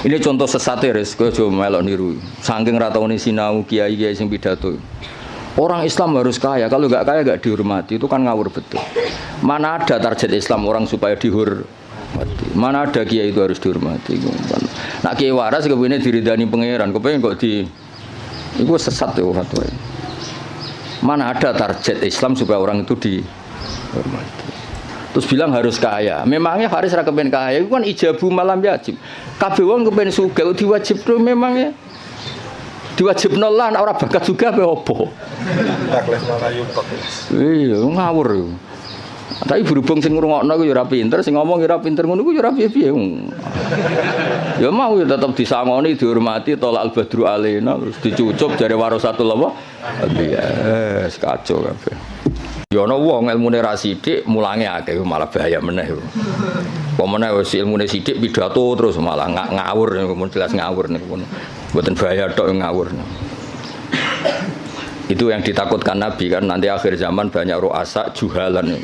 Ini contoh sesat res, kowe aja melok niru. Saking ra taune sinau kiai-kiai sing pidato. Orang Islam harus kaya, kalau nggak kaya nggak dihormati, itu kan ngawur betul. Mana ada target Islam orang supaya dihormati? Mana ada kiai itu harus dihormati? Nak kiai waras kepengine diridani pangeran, kepengin kok di itu sesat ya fatwa. Mana ada target Islam supaya orang itu dihormati? Terus bilang harus kaya. Memangnya Faris ra kepen kaya, itu kan ijabu malam yajib. Kabeh wong kepen sugih diwajibno memangnya. Diwajibno lah nek ora bakat juga apa opo. Iya, ngawur yo. Tapi berhubung sing ngrungokno ku yo ora pinter, sing ngomong yo ora pinter ngono ku yo ora piye-piye. Ya mau ya tetep disangoni, dihormati, tolak al-badru alaina, terus dicucup jare warasatul apa? Iya, kacau kabeh. Ya ana wong ilmune ra sithik, mulange akeh malah bahaya meneh. Apa meneh wis ilmune sithik pidato terus malah ngawur, jelas ngawur niku. Mboten bahaya tok ngawur. Itu yang ditakutkan Nabi kan nanti akhir zaman banyak ru'asa juhalan.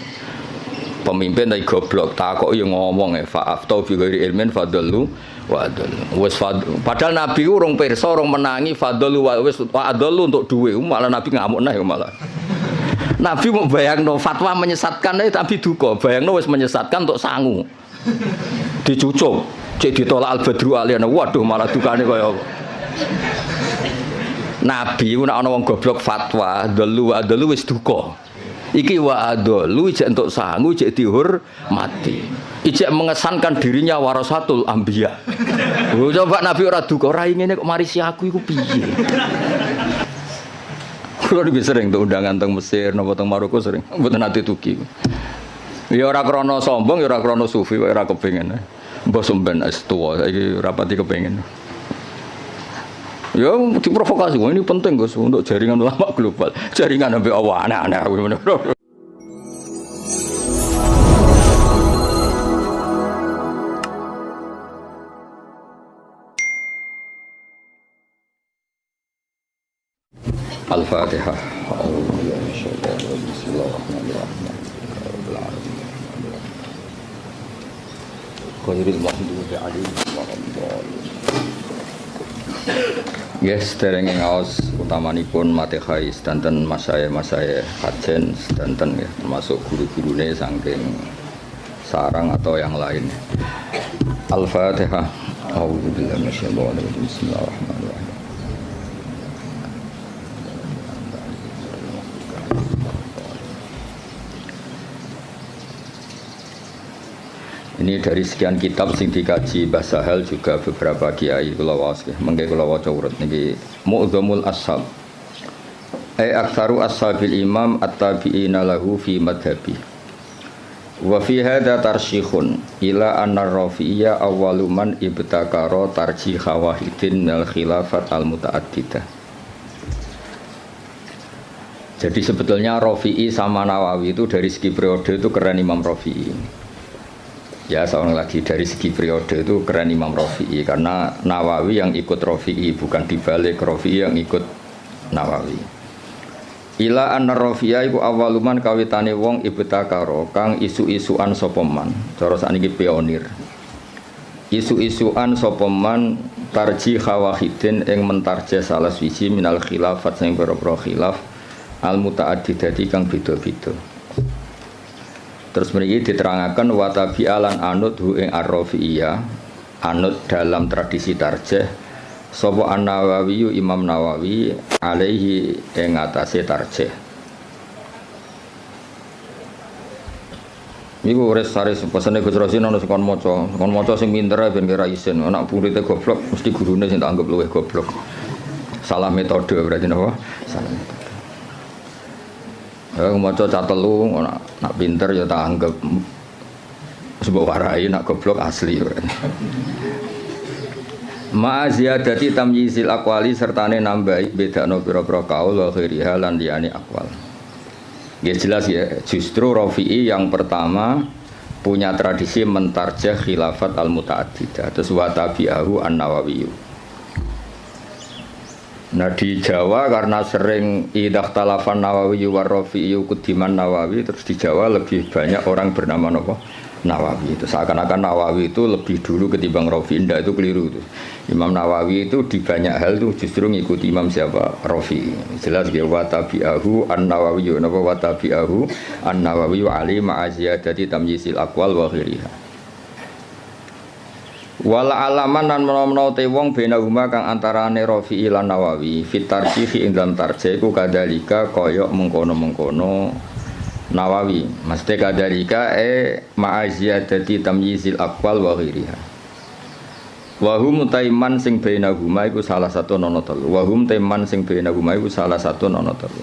Pemimpin tapi goblok, takoki ngomong fa'aftau bi ghairi ilmin fadallu wa adallu. Wis padahal Nabi urung pirsa, urung menangi fadallu wa wis adallu untuk duwe, malah Nabi ngamuk neh malah. Nabi mau bayangno fatwa menyesatkan tapi duka, bayangno wis menyesatkan untuk sangu. Dicucuk, cek ditolak al-badru aliyana. Waduh malah dukane kaya apa. Nabi nek ana wong goblok fatwa, dalu wis duka. Iki wa adalu ijek entuk sangu, ijek dihormati. Ijek mengesankan dirinya warasatul anbiya. Oh, coba Nabi ora duka, ora ngene kok marisi aku iku piye. Kulo lebih sering tuh undangan teng Mesir, napa teng Maroko sering. Mboten nate tuki. Ya ora krana sombong, ya ora krana sufi, kok ora kepengin. Mbah sampean wis tuwa, saiki rapati kepengin. Ya diprovokasi, ini penting Gus untuk jaringan ulama global. Jaringan sampai Allah aneh-aneh. Al-Fatihah. Bismillahirrahmanirrahim. Khairil maghdubi alaihim waladdallin. Yes, derenge ngaos utamanipun Matehai sedanten masaya kajen sedanten ya, termasuk guru-gurune saking sarang atau yang lain. Al-Fatihah. A'udzubillahi minasyaitonir rajim. Bismillahirrahmanirrahim. Ini dari sekian kitab sing dikaji Mbah Sahal juga beberapa kiai kula waos nggih. Mengke kula waca urut niki Mu'dzamul Ashab. Aktsaru ashabil imam at-tabi'ina lahu fi madhhabi. Wa fi hadza tarsyikhun ila anna Rafi'iyya awwalu man ibtakara tarjih wahidin minal khilafat al-muta'addidah. Jadi sebetulnya Rafi'i sama Nawawi itu dari segi periode itu keren Imam Rafi'i. Ya seorang lagi dari segi periode itu keren Imam Rafi'i karena Nawawi yang ikut Rafi'i bukan dibalik Rafi'i yang ikut Nawawi. Ila anna Rafi'a iku awaluman kawitane wong ibtakara kang isu-isuan sapa man. Cara sakniki pionir. Isu-isuan sapa man tarjih wahidin ing mentarjih salah siji minal khilafat sing pira-pira khilaf al muta'addidati kang beda-beda. Terus mriki diterangaken wa tabi'alan anut hu ing ar-Rafi'iyah anut dalam tradisi tarjih sapa An-Nawawi Imam Nawawi alaihi ing atase tarjih. Niku res-res pesene Gus Rosin ana sekon maca sing pinter ben kira isin, anak muridé goblok mesti gurune sing tak anggap luwih goblok. Salah metode berarti napa? Salah metode. Ya maca catelu nak pinter ya tak anggap sebab warai nak goblok asli. Ma ziyadati tamyizil aqwali sertane nambahi bedakno pira-pira kaul wa ghairiha lan liyane aqwal. Ya jelas ya, justru Rafi'i yang pertama punya tradisi mentarjah khilafat al-muta'addidah terus wa tabi'ahu an-Nawawi. Nah di Jawa karena sering idah talafan Nawawi war Rafi'i kudiman Nawawi terus di Jawa lebih banyak orang bernama apa? Nawawi. Itu seakan-akan Nawawi itu lebih dulu ketimbang Rafi. Indah, itu keliru itu. Imam Nawawi itu di banyak hal itu justru ngikuti Imam siapa? Rafi. Jelas dia wa tabi'ahu an-Nawawi wa tabi'ahu an-Nawawi wa ali ma'aziyadati tamyisil aqwal wa ghiriha. Wala alaman lan menawa te wong benahuma kang antarane Rafi lan Nawawi fit tarjih ing dalam tarjih ku kadalika kaya mengkono-mengkono Nawawi mesti kadalika ma'aziyadati tamyizil aqwal wa ghiriha. Wa hum taiman sing benahuma iku salah satu nono telu. Wa hum taiman sing benahuma iku salah satu nono telu.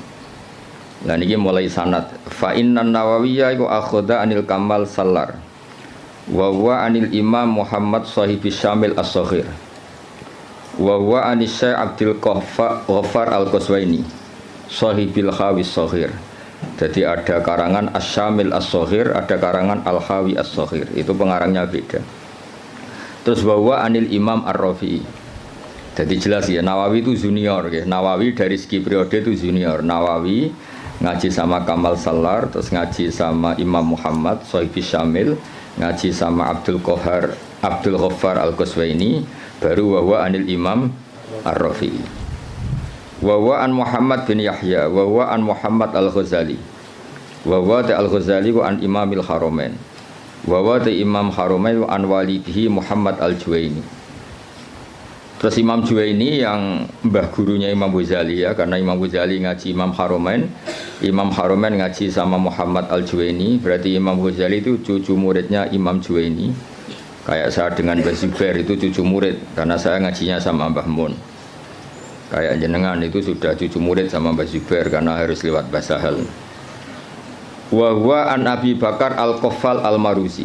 Lah niki mulai sanad fa innan Nawawiyya iku akhadha anil Kamal Sallar wa huwa anil Imam Muhammad Shahibis Syamil As-Saghir wa huwa anis Syekh Abdul Ghaffar Al-Qaswaini Shahibil Khawis Saghir. Jadi ada karangan As-Syamil As-Saghir, ada karangan Al-Khawi As-Saghir. Itu pengarangnya beda. Terus bahwa anil Imam Ar-Rafi'i. Jadi jelas ya, Nawawi itu junior ya. Nawawi dari segi periode itu junior. Nawawi ngaji sama Kamal Sallar, terus ngaji sama Imam Muhammad Shahibis Syamil, ngaji sama Abdul Ghaffar Al-Qaswaini, baru bahwa anil Imam Ar-Rafi'i. Wa an Muhammad bin Yahya wa an Muhammad Al-Ghazali wa Al-Ghazali wa an Imamil Haramain wa Imam Haramain wa an walidihi Muhammad Al-Juwaini. Terus Imam Juwaini yang mbah gurunya Imam Ghazali ya, karena Imam Ghazali ngaji Imam Haramain ngaji sama Muhammad Al-Juwaini, berarti Imam Ghazali itu cucu muridnya Imam Juwaini. Kayak saya dengan Mbah Zubair itu cucu murid, karena saya ngajinya sama Mbah Mun. Kayak jenengan itu sudah cucu murid sama Mbah Zubair karena harus lewat Mbah Sahal. Wa huwa an Abi Bakar Al-Qaffal Al-Maruzi.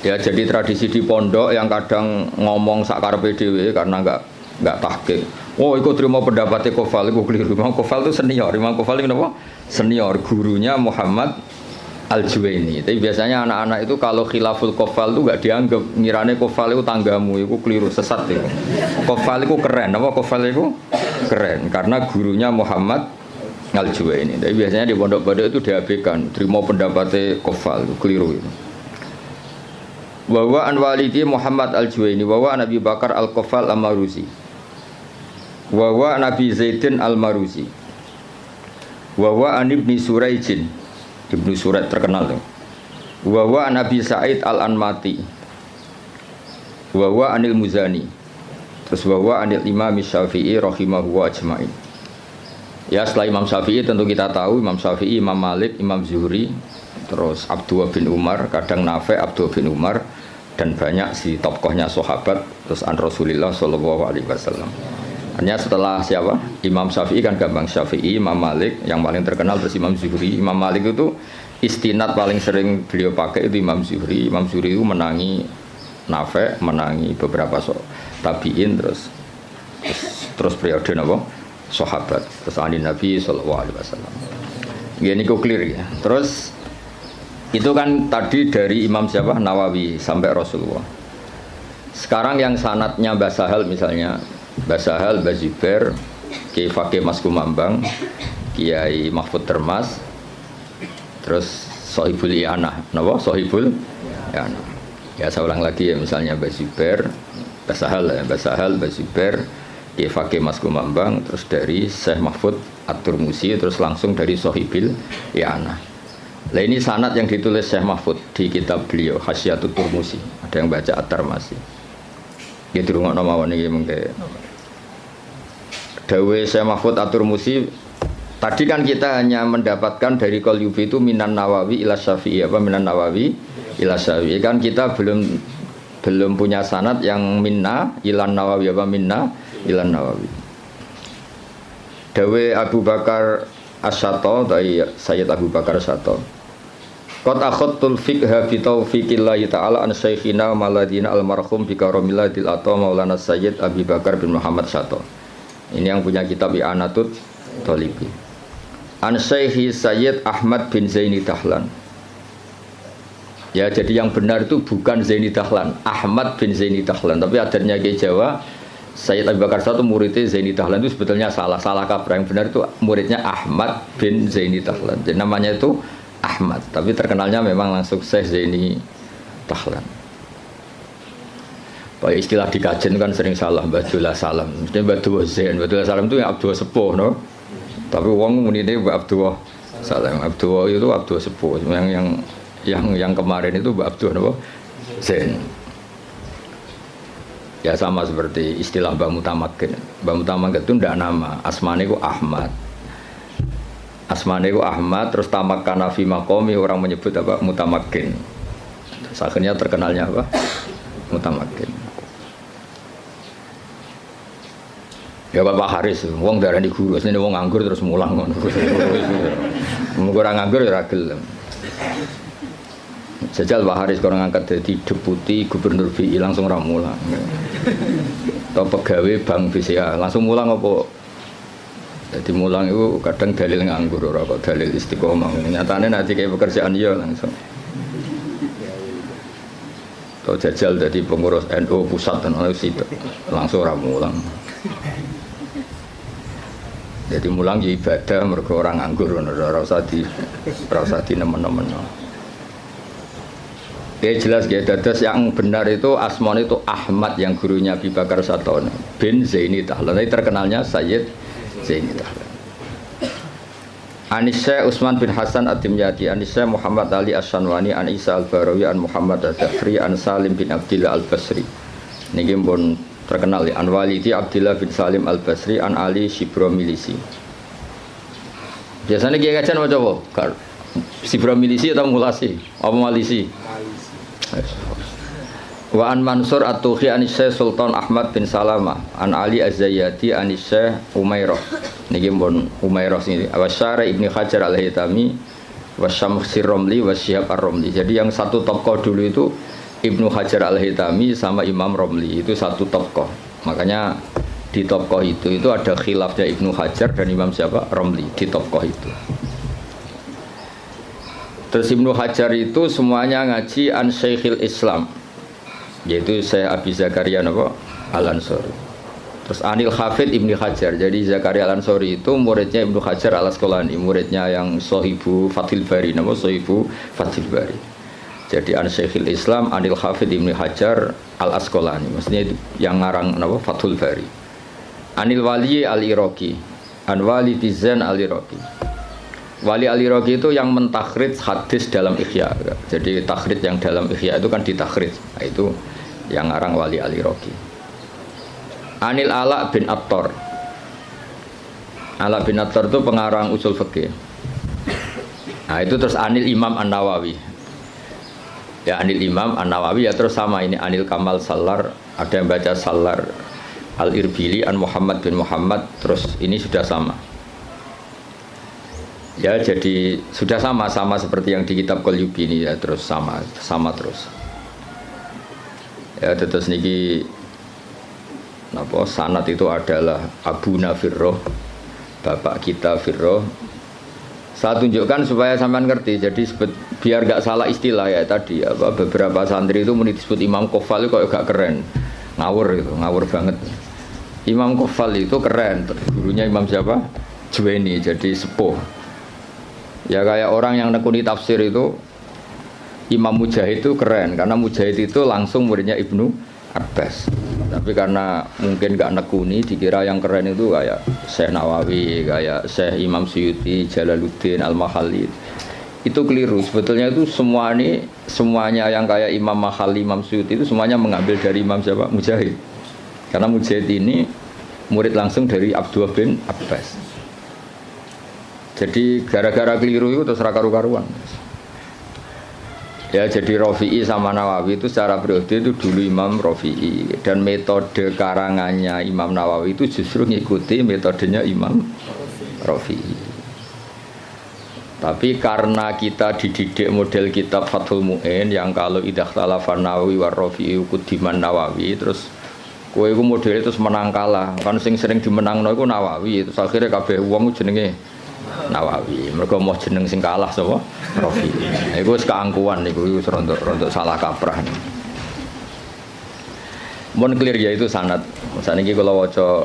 Ya, jadi tradisi di pondok yang kadang ngomong sakarepe dhewe karena enggak tahqiq. Oh, ikut terima pendapatnya Qaffal, itu keliru. Imam Qaffal itu senior. Imam Qaffal itu apa? Senior, gurunya Muhammad Al-Juwaini. Tapi biasanya anak-anak itu kalau khilaful Qaffal itu enggak dianggap, ngirane Qaffal itu tanggamu, itu keliru, sesat itu. Qaffal itu keren, apa Qaffal itu keren karena gurunya Muhammad Al-Juwaini. Tapi biasanya di pondok-pondok itu diabaikan, terima pendapatnya Qaffal, itu keliru itu. Wa an walidi Muhammad Al-Juwaini wa an Abi Bakar Al-Qaffal Al-Maruzi. Wa Nabi Zaidin Al-Maruzi. Wa an Ibni Suraijin. Ibnu Surat terkenal tuh. Wa Nabi Sa'id Al-Anmati. Wa anil Muzani. Terus wa anil Imam Syafi'i rahimahu wa ajma'in. Ya, setelah Imam Syafi'i tentu kita tahu Imam Syafi'i, Imam Malik, Imam Zuhri, terus Abdullah bin Umar, kadang Nafi' Abdullah bin Umar, dan banyak si tokohnya sahabat, terus an Rasulullah sallallahu alaihi wasallam. Hanya setelah siapa? Imam Syafi'i kan gampang, Syafi'i, Imam Malik yang paling terkenal, terus Imam Zuhri. Imam Malik itu istinad paling sering beliau pakai itu Imam Zuhri. Imam Zuhri itu menangi Nafi', menangi beberapa tabi'in, terus periode napa? Sahabat, terus ahli Nabi sallallahu alaihi wasallam. Ini kok clear ya. Terus itu kan tadi dari Imam siapa? Nawawi sampai Rasulullah. Sekarang yang sanadnya Mbah Sahal misalnya, Mbah Sahal, Mbah Zubair, Kiai Fakih Mas Kumambang, Kiai Mahfud Termas, terus Sohibul I'anah, napa? Sohibul I'anah. Ya saya ulang lagi ya, misalnya Mbah Zubair, Mbah Sahal ya, Mbah Sahal, Mbah Zubair, Kiai Fakih Mas Kumambang, terus dari Syekh Mahfud At-Turmusi, terus langsung dari Sohibul I'anah. Nah ini sanad yang ditulis Syekh Mahfud di kitab beliau Hasyiatut Turmusi. Ada yang baca At-Tarmasi. Ya dirungokno mawon iki mengke. Dawe Syekh Mahfud At-Turmusi, tadi kan kita hanya mendapatkan dari Qalyubi itu minan Nawawi ila Syafi'i, apa minan Nawawi ila Syafi'i. Kan kita belum punya sanad yang minna ilan Nawawi, apa minna ilan Nawawi. Dawe Abu Bakar As-Sato dari Sayyid Abu Bakar As-Sato. Qad akhadtul fiqha bi taufiqillahi ta'ala an syekhina maladina almarhum bi karamillatil ata Maulana Sayyid Abi Bakar bin Muhammad Sato. Ini yang punya kitab I'anatut Thalibi. An Syekhi Sayyid Ahmad bin Zaini Dahlan. Ya, jadi yang benar itu bukan Zaini Dahlan, Ahmad bin Zaini Dahlan, tapi adanya ke Jawa Sayyid Abu Bakar Sato muridnya Zaini Dahlan itu sebetulnya salah kaprah. Yang benar itu muridnya Ahmad bin Zaini Dahlan. Jadi namanya itu Ahmad, tapi terkenalnya memang langsung Syekh Zaini Dahlan. Pak istilah di kajian kan sering salah, Abdullah Salam. Mesti Abdullah Zain, Abdullah Salam itu yang Abdullah Sepuh, no? Tapi wong muni ini Abdullah Salam. Abdullah itu Abdullah Sepuh. Yang kemarin itu Abdullah no? Zain. Ya sama seperti istilah Mbah Mutamakin. Mbah Mutamakin itu ndak nama, asmane itu Ahmad. Asmane itu Ahmad, terus tamakkana fi maqami, orang menyebut apa? Mutamakin. Terus akhirnya terkenalnya apa? Mutamakin. Ya Bapak Haris, wong darani guru, asline wong nganggur terus mulang ngono. Wong ora nganggur ya ora gelem. Jajal Pak Haris kalau ngangkat jadi deputi gubernur BI langsung ora mulang. Atau pegawai bank BCA langsung mulang apa? Jadi mulang itu kadang dalil nganggur ora kok dalil istiqomah. Nyatane nanti kayak pekerjaan ya langsung. Atau jajal jadi pengurus NU pusat dan langsung ora mulang. Jadi mulang ya ibadah mergo orang nganggur ora usah di nemen-nemen. Ya jelas ya, dados yang benar itu asmane itu Ahmad yang gurunya Abi Bakar Satono bin Zaini Dahlan. Tapi terkenalnya Sayyid Zaini Dahlan. Anisya Utsman bin Hasan At-Timyati, Anisya Muhammad Ali As-Sanwani, An Isa Al-Barawi, An Muhammad Ad-Dafri, An Salim bin Abdillah Al-Basri. Niki pun terkenal ya, An Walidi Abdillah bin Salim Al-Basri, An Ali Shibro Milisi. Biasanya kiai kajian apa coba? Shibro Milisi atau Mulasi? Apa Malisi? Wa an Mansur At-Tuhi an Syekh Sultan Ahmad bin Salamah, An Ali Az-Zayyati an Syekh Umairah. Niki pun Umairah sini. Wa Syara Ibnu Hajar Al-Haytami wa Syamsir Romli wa Syihab Ar-Romli. Jadi yang satu tokoh dulu itu Ibnu Hajar Al-Haytami sama Imam Romli, itu satu tokoh. Makanya di tokoh itu ada khilafnya Ibnu Hajar dan Imam siapa? Romli di tokoh itu. Terus Ibnu Hajar itu semuanya ngaji an Syekhil Islam, yaitu Syekh Abi Zakaria Al-Ansori. Terus Anil Hafid Ibnu Hajar. Jadi Zakaria Al-Ansori itu muridnya Ibnu Hajar Al-Asqalani, muridnya yang Sohibu Fathil Bari, Sohibu Fathil Bari. Jadi an Syekhil Islam Anil Hafid Ibnu Hajar Al-Asqalani, maksudnya yang ngarang Fathul Bari. Anil Wali Al-Iraqi, An Wali Tizan Al-Iraqi. Wali Al-Iraqi itu yang mentakhrij hadis dalam Ihya. Jadi takhrij yang dalam Ihya itu kan ditakhrij. Nah, itu yang ngarang Wali Al-Iraqi. Anil Ala bin Attar. Ala bin Attar itu pengarang usul fikih. Nah, itu terus Anil Imam An-Nawawi. Ya Anil Imam An-Nawawi ya terus sama ini Anil Kamal Salar, ada yang baca Salar Al-Irbili An Muhammad bin Muhammad, terus ini sudah sama. Ya jadi sudah sama seperti yang di kitab Qalyubi ini ya, terus sama terus. Ya terus niki napa sanad itu adalah Abu Nafirroh, bapak kita Firroh. Saya tunjukkan supaya sampean ngerti. Jadi biar gak salah istilah ya tadi apa beberapa santri itu disebut Imam Qofal itu kok gak keren. Ngawur banget. Imam Qofal itu keren, gurunya Imam siapa? Juwaini, jadi sepuh. Ya kayak orang yang nekuni tafsir itu Imam Mujahid itu keren karena Mujahid itu langsung muridnya Ibnu Abbas. Tapi karena mungkin gak nekuni dikira yang keren itu kayak Syekh Nawawi, kayak Syekh Imam Suyuti, Jalaluddin Al-Mahalli. Itu keliru. Sebetulnya itu semuanya yang kayak Imam Mahalli, Imam Suyuti itu semuanya mengambil dari Imam siapa? Mujahid. Karena Mujahid ini murid langsung dari Abdullah bin Abbas. Jadi gara-gara keliru itu terus karu-karuan. Ya jadi Rafi'i sama Nawawi itu secara periode itu dulu Imam Rafi'i, dan metode karangannya Imam Nawawi itu justru ngikuti metodenya Imam Rafi'i. Tapi karena kita dididik model kitab Fathul Mu'in yang kalau idah khalafan Nawawi war Rafi'i kudiman Nawawi, terus kowe iku model itu menang kalah. Kan sing sering dimenangno iku Nawawi, terus akhirnya kabeh wong jenenge Nawawi. Mereka mau jeneng sing kalah sapa? Rafi. Iku wis keangkuhan niku wis rontok salah kaprah. Mun clear ya itu sanad. Saniki kula waca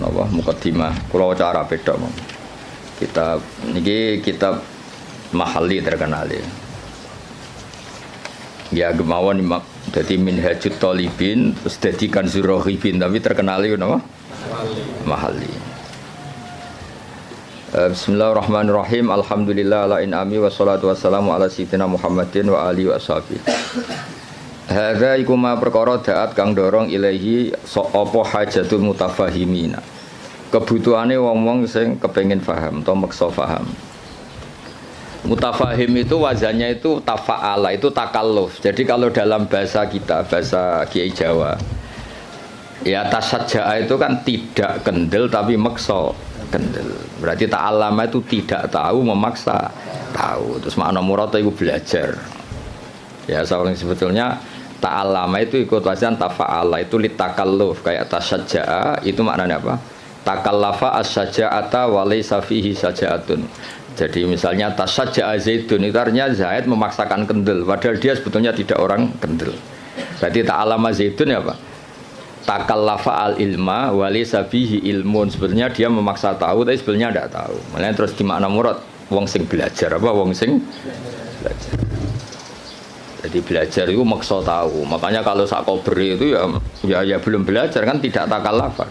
napa mukaddimah, kula waca Arab tok. Kitab niki kitab mahalli terkenal ya. Ya gemawon dadi minhajut talibin terus dadi kanzur rohibin tapi terkenal itu napa? Mahalli. Bismillahirrahmanirrahim. Alhamdulillah ala in'ami wassalatu wassalamu ala sayyidina Muhammadin wa alihi washabihi. Hadza iku ma perkara daat kang dorong ilahi apa hajatul mutafahimina. Kebutuhane wong-wong sing kepengin paham atau maksa paham. Mutafahim itu wazannya itu tafa'ala, itu takalluf. Jadi kalau dalam bahasa kita, bahasa Kiai Jawa, ya tasajja'a itu kan tidak kendel tapi maksa kendel. Berarti ta'allama itu tidak tahu memaksa tahu. Terus makna murad itu belajar. Ya soalnya sebetulnya ta'allama itu ikut wazan tafa'ala, itu litakalluf. Kayak tasajja'a itu maknanya apa? Takallafa as-saja'ata wa laysa fihi saja'atun. Jadi misalnya tasajja'a Zaidun itu artinya Zaid memaksakan kendel padahal dia sebetulnya tidak orang kendel. Berarti ta'allama Zaidun ya Pak? Takallafa al-ilma wa laysa fihi ilmun. Sebetulnya dia memaksa tahu tapi sebetulnya tidak tahu. Makanya terus di makna murad wong sing belajar apa wong sing belajar. Jadi belajar itu maksa tahu. Makanya kalau sak kober itu ya belum belajar kan tidak takallafa.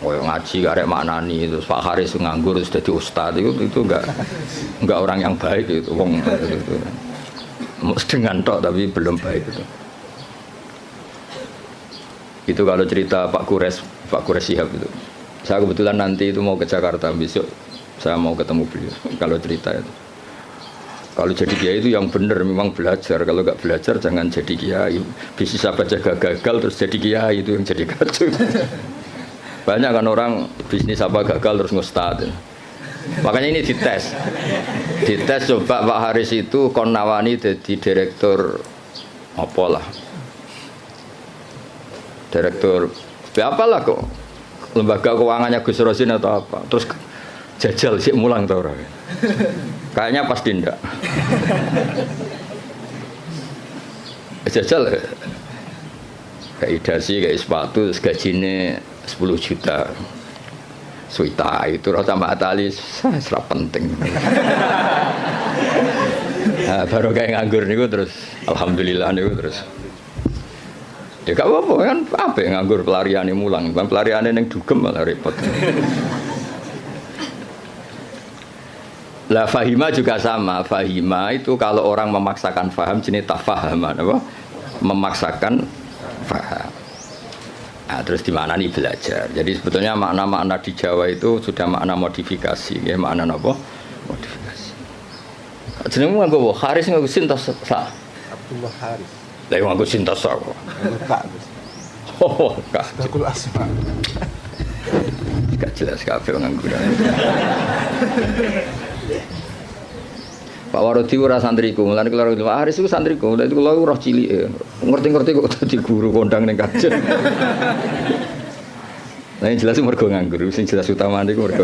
Oh ngaji karek maknani itu Pak Haris nganggur sudah jadi ustad itu enggak orang yang baik itu wong itu. Dengan tok tapi belum baik itu. Itu kalau cerita Pak Kures Shihab itu. Saya kebetulan nanti itu mau ke Jakarta besok saya mau ketemu beliau. Kalau cerita itu. Kalau jadi kiai itu yang benar memang belajar. Kalau enggak belajar jangan jadi kiai. Bisnis apa jaga gagal terus jadi kiai itu yang jadi kacau. Banyak kan orang bisnis apa gagal terus ngustad. Makanya ini dites coba Pak Haris itu kon nawani jadi direktur apalah direktur apalah kok lembaga keuangannya Gus Rosin atau apa terus jajal sih mulang tau orang kayaknya pasti ndak jajal kayak idasi kayak sepatu gajinya 10 juta suita itu rasa Mbak Atali serap penting. Nah, baru kayak nganggur niku terus alhamdulillah niku terus ya gak apa-apa kan apa yang nganggur pelariane mulang bukan pelariane yang dugem malah repot. Lah fahima juga sama. Fahima itu kalau orang memaksakan faham jenis tafahaman apa memaksakan faham. Nah, terus di mana nih belajar. Jadi sebetulnya makna-makna di Jawa itu sudah makna modifikasi, ya makna apa? Modifikasi. Jenengmu nganggo Haris nganggo sintas sa. Abdullah Haris. Lah yang nganggo sintas sa kok. Kak. Oh, Kak. Sakul asma. Gak jelas kabeh nganggo. Pak Warodi ora santriku, mulane kula Pak Haris iku santriku, lha itu kula roh cilik. Ngerti-ngerti kok dadi guru kondang ning kajen. Lah yang jelas mergo nganggur, sing jelas utamane iku mergo.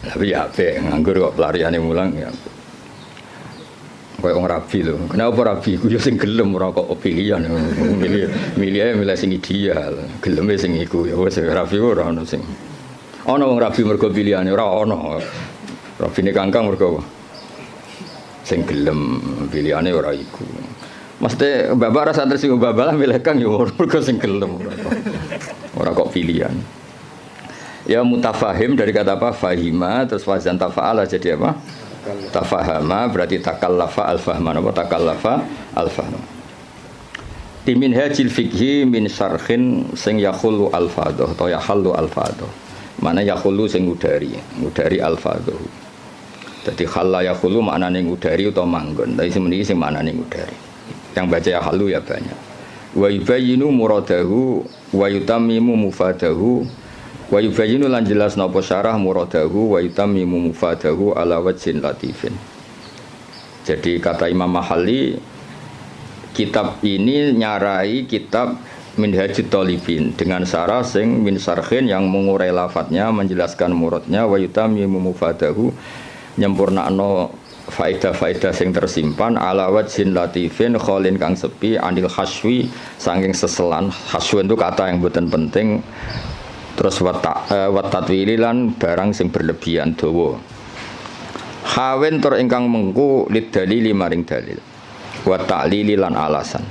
Tapi ya apik nganggur kok pelariane mulang ya. Kayak orang rabi loh. Kenapa rabi? Aku ya sing gelem ora kok pilihan. Milih sing ideal. Geleme sing iku ya wis rabi ora ono sing. Ono wong rabi mergo pilihane ora ono. Rabine kangkang mergo sing gelem pilihane ora iku. Mesti bapak rasa santri sing babalah milih kang ya mergo sing gelem ora kok pilihan. Ya mutafahim dari kata apa? Fahima terus wazan tafa'ala jadi apa? Tafahama berarti takallafa al-fahma apa takallafa al-fahma. Di minhajil fikhi min syarhin sing yakhulu al-fadhah atau yahallu al-fadhah. Mana yakhulu sing ngudari al-fadhah. Dadi khalla yakhulu maknane ngudari utawa manggon. Tapi semeniki sing maknane ngudari. Yang baca yahallu ya banyak. Wa yubayyinu muradahu wa yutammimu mufadahu. Wa yubayyinu lan jelas napa syarah muradahu wa yutammimu mufadahu ala wajhin latifin. Jadi kata Imam Mahalli kitab ini nyarai kitab Minhajut Talibin dengan syarah sing min syarhin yang mengurai lafadznya menjelaskan muradnya wa yutammimu mufadahu nyempurnakno faedah-faedah sing tersimpan ala wajhin latifin kholin kang sepi anil haswi saking seselan. Haswi itu kata yang bukan penting. Terus watatwili lan barang sing berlebihan dawa. Hawen tur ingkang mengku lid dalili maring dalil. Wa ta'lili lan alasan.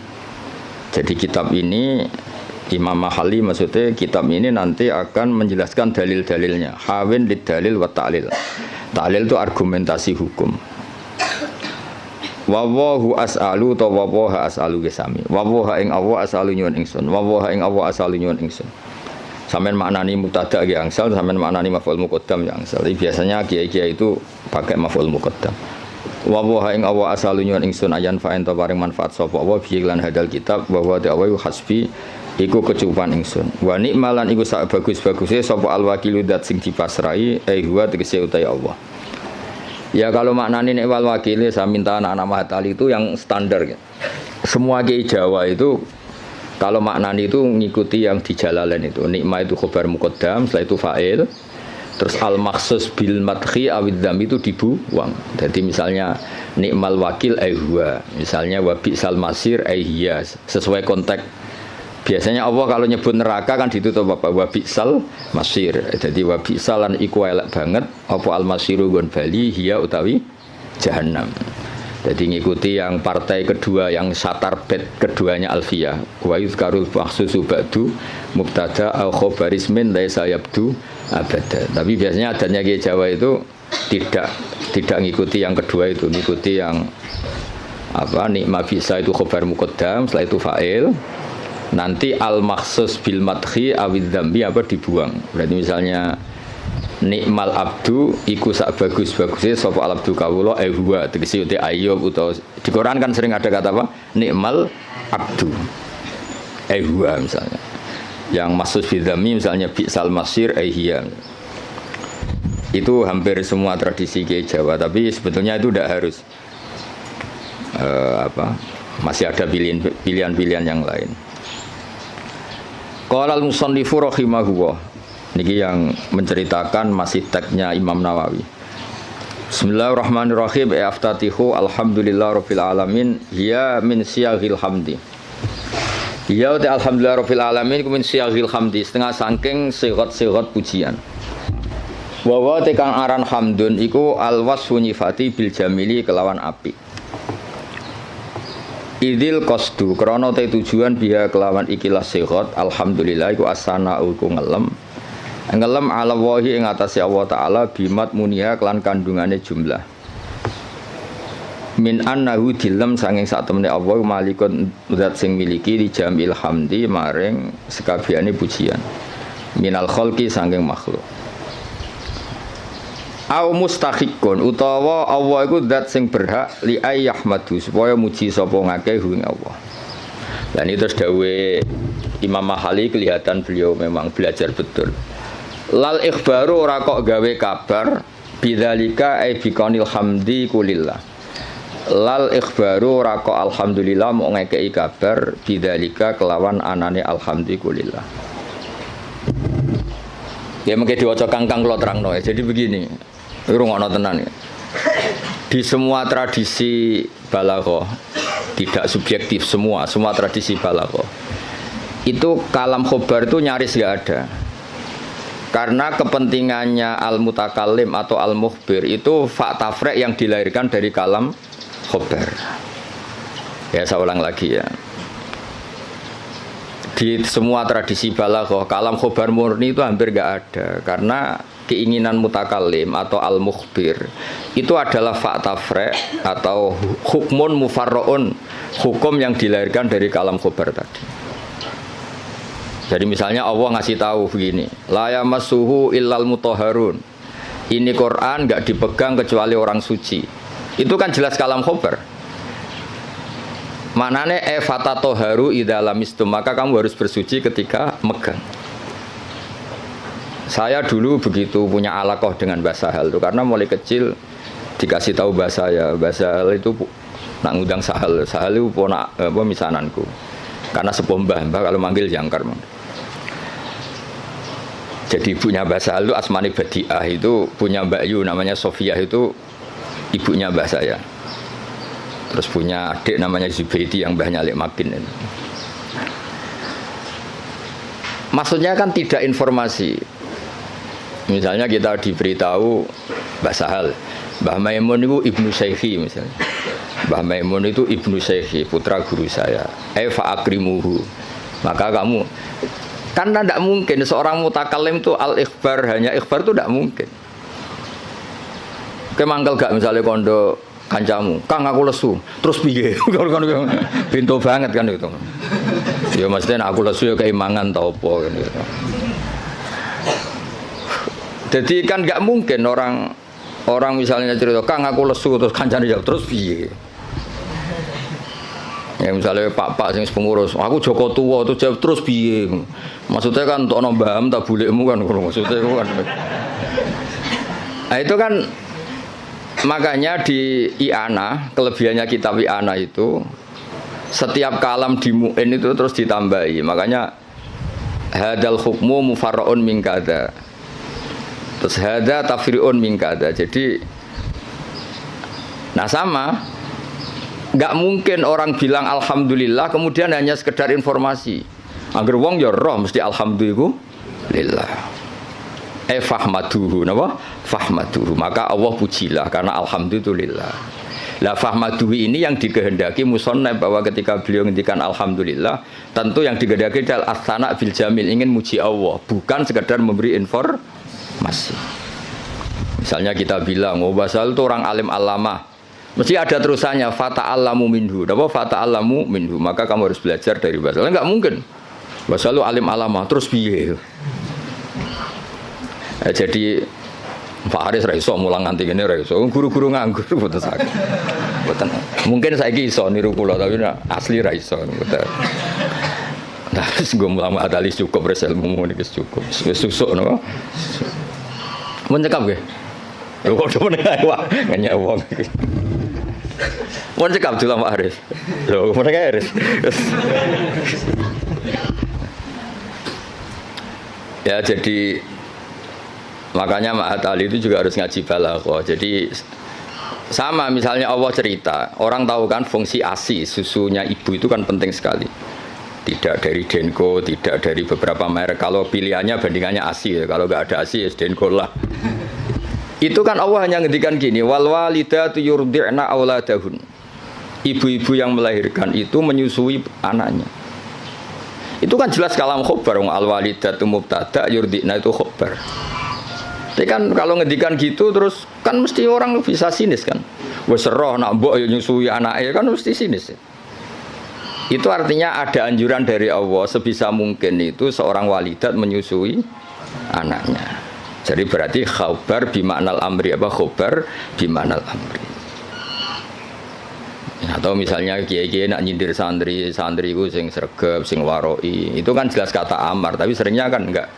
Jadi kitab ini Imam Mahali maksudnya kitab ini nanti akan menjelaskan dalil-dalilnya. Hawin lid dalil wa ta'lil. Ta'lil itu argumentasi hukum. Wawahu as'alu ta wawaha as'alu gesami. Wawaha ing Allah as'alu nyuwun ingsun. Wawaha ing Allah as'alu nyuwun ingsun. Sampeyan maknani mubtada ge angsal, sampeyan maknani maf'ul muqaddam ya angsal. Biasanya kiai-kiai itu pakai maf'ul muqaddam. Wawaha ing Allah as'alu nyuwun ingsun ayan fa'en ta paring manfaat sapa wa bi lan hadal kitab wa wa ta'awu hasbi iku kecukupan ingsun. Wa nikmalan iku sak bagus-baguse sapa al-wakilu dat sing dipasrai huwa tegese utai Allah. Ya kalau maknane nek wal wakile saya minta anak-anak Mahatali itu yang standar ya. Semua kiai Jawa itu kalau maknane itu ngikuti yang di Jalalain itu. Nikmah itu khabar muqaddam, setelah itu fa'il. Terus al-makhsus bil madhi awid dzam itu dibuang. Jadi misalnya nikmal wakil huwa, misalnya wa bi'sal masir hiya, sesuai konteks. Biasanya Allah kalau nyebut neraka kan ditutup apa? Wa bi'sal masir. Jadi wa bi'salan iku elek banget apa al-masiru gon bali hiya utawi jahannam. Jadi ngikuti yang partai kedua yang satar bet keduanya Alfiyah. Wa yuzkarul makhsusu ba'du mubtada au khabaris min laisa yabdu abada. Tapi biasanya adanya Kiai Jawa itu tidak ngikuti yang kedua itu, ngikuti yang apa? Nikma bisa itu khabar muqaddam, setelah itu fa'il. Nanti al-makhsus bil madhi awid dzambi apa dibuang. Berarti misalnya nikmal abdu iku sak bagus-bagusnya sapa al abdu kawula huwa tegese uti Ayub utawa di Quran kan sering ada kata apa? Nikmal abdu huwa misalnya. Yang maksud bil dzambi misalnya bi'sal masir hiya. Itu hampir semua tradisi Kiai Jawa, tapi sebetulnya itu tidak harus. Masih ada pilihan-pilihan yang lain. Qala al-musannifu rahimahullah. Niki yang menceritakan masih teksnya Imam Nawawi. Bismillahirrahmanirrahim. Aftatihu alhamdulillahirabbil alamin ya min siyaghil hamdi. Ya ta alhamdulillahirabbil alamin ku min siyaghil hamdi, setengah saking sigat-sigat pujian. Wa wa tekang aran hamdun iku alwasfu nyifati bil jamili kelawan apik. Idil qasdu krana te tujuan biha kelawan ikilah sigat alhamdulillah iku asana iku ngelem ala wahi ing atase Allah taala bimat muniha kelan kandungane jumlah min annahu dilem sanging sak temene Allah malikun zat sing miliki di jamil hamdi maring sekabehane pujian minal khalqi sanging makhluk au mustahiqun utawa Allah iku zat sing berhak li ayyahmadu supaya muji sapa ngakeh ing Allah. Dan itu terus dawuhe Imam Mahali kelihatan beliau memang belajar betul. Lal ikhbaru ora kok gawe kabar bidzalika ai biqanil hamdi kulillah. Lal ikhbaru ora kok alhamdulillah mau ngekeki kabar bidzalika kelawan anane alhamdi kulillah. Ya mengke diwaca kangkang kula terangno ya. Jadi begini. Rungokno tenan ya. Di semua tradisi balaghah tidak subjektif semua tradisi balaghah itu kalam khobar itu nyaris enggak ada. Karena kepentingannya al-mutakallim atau al-mukhbir itu fakta frek yang dilahirkan dari kalam khobar. Ya saya ulang lagi ya. Di semua tradisi balaghah kalam khobar murni itu hampir enggak ada karena keinginan mutakallim atau al-mukhbir itu adalah fakta frek atau hukmun mufarra'un, hukum yang dilahirkan dari kalam khobar tadi. Jadi misalnya Allah ngasih tahu begini, la yamassuhu illal mutahharun. Ini Quran enggak dipegang kecuali orang suci. Itu kan jelas kalam khobar. Maknane fatatoharu idza lamistum, maka kamu harus bersuci ketika megang. Saya dulu begitu punya alaqah dengan Mbah Sahal itu karena mulai kecil dikasih tahu Mbah Sahal itu nak ngundang Sahal itu ponak misananku. Karena sepuh Mbah kalau manggil jangkar. Jadi ibunya Mbah Sahal itu Asmani Badiah itu punya Mbak Yu namanya Sofia itu ibunya mbah saya. Terus punya adik namanya Zubaidi yang mbahnya Alik Makin. Maksudnya kan tidak informasi. Misalnya kita diberitahu Mbah Sahal, Mbah Maimun itu ibnu Syekhi misalnya. Mbah Maimun itu ibnu Syekhi, putra guru saya. Fa akrimuhu. Maka kamu, karena tidak mungkin seorang mutakalim itu al-ikhbar, hanya ikhbar itu tidak mungkin. Kemangkel gak misalnya kondo kancamu, Kang aku lesu, terus piye? Pintu banget kan itu. Ya maksudnya aku lesu ya keimangan tau apa kan gitu. Jadi kan nggak mungkin orang misalnya cerita, Kang aku lesu terus kancane jawab terus piye? Ya misalnya pak sing pengurus, aku Joko tua terus jawab terus piye? Maksudnya kan untuk nombam tak bulikmu kan maksudnya kan. Nah itu kan makanya di I'anah, kelebihannya kitab I'anah itu setiap kalam di mu'in itu terus ditambahi. Makanya hadal hukmu mufarra'un min kada. Terus hada tafri'un min kada. Jadi nah sama, nggak mungkin orang bilang alhamdulillah kemudian hanya sekedar informasi. Angger wong ya roh mesti alhamdulillah. Fahmaduhu, napa? Fahmaduhu. Maka Allah pujilah karena alhamdulillah. Lah fahmaduhu ini yang dikehendaki musannaf bahwa ketika beliau ngendikan alhamdulillah, tentu yang dikehendaki adalah as-sana bil jamil, ingin muji Allah, bukan sekedar memberi informasi. Misalnya kita bilang, oh Basal itu orang alim alamah, mesti ada terusannya fata'allamu minhu. Napa fata'allamu minhu? Maka kamu harus belajar dari Basal. Enggak mungkin. Basal itu alim alamah terus piye? Jadi Pak Haris raiso mulang nganti ngene raiso. Guru-guru nganggur mboten saged. Mboten. Mungkin saiki iso niru kula tapi asli raiso mboten. Nah, wis nggo mulang adalis cukup res ilmu niki cukup. Wis susuk napa? Mun cekap nggih. Lho kok meneng ae wae ngenyek wong iki. Mun cekap dulu Pak Haris. Lho meneng ae Haris. Ya jadi makanya Ma'at Ali itu juga harus ngaji balaghah. Jadi sama misalnya Allah cerita, orang tahu kan fungsi ASI, susunya ibu itu kan penting sekali. Tidak dari Denko, tidak dari beberapa merek. Kalau pilihannya bandingannya ASI ya. Kalau nggak ada ASI ya Denko lah. Itu kan Allah hanya ngendikan gini, wal walidatu yurdi'na auladahun. Ibu-ibu yang melahirkan itu menyusui anaknya. Itu kan jelas kalam khobar, al walidatu mubtada yurdi'na itu khobar. Tapi kan kalau ngedikan gitu terus kan mesti orang bisa sinis kan. Wes roh nak mbok yo nyusui anake kan mesti sinis. Itu artinya ada anjuran dari Allah sebisa mungkin itu seorang walidat menyusui anaknya. Jadi berarti khabar bimaknal amri apa khabar bimaknal amri. Atau misalnya kiai-kiai nak nyindir santri itu sing sregep, sing waroi, itu kan jelas kata amar, tapi seringnya kan enggak.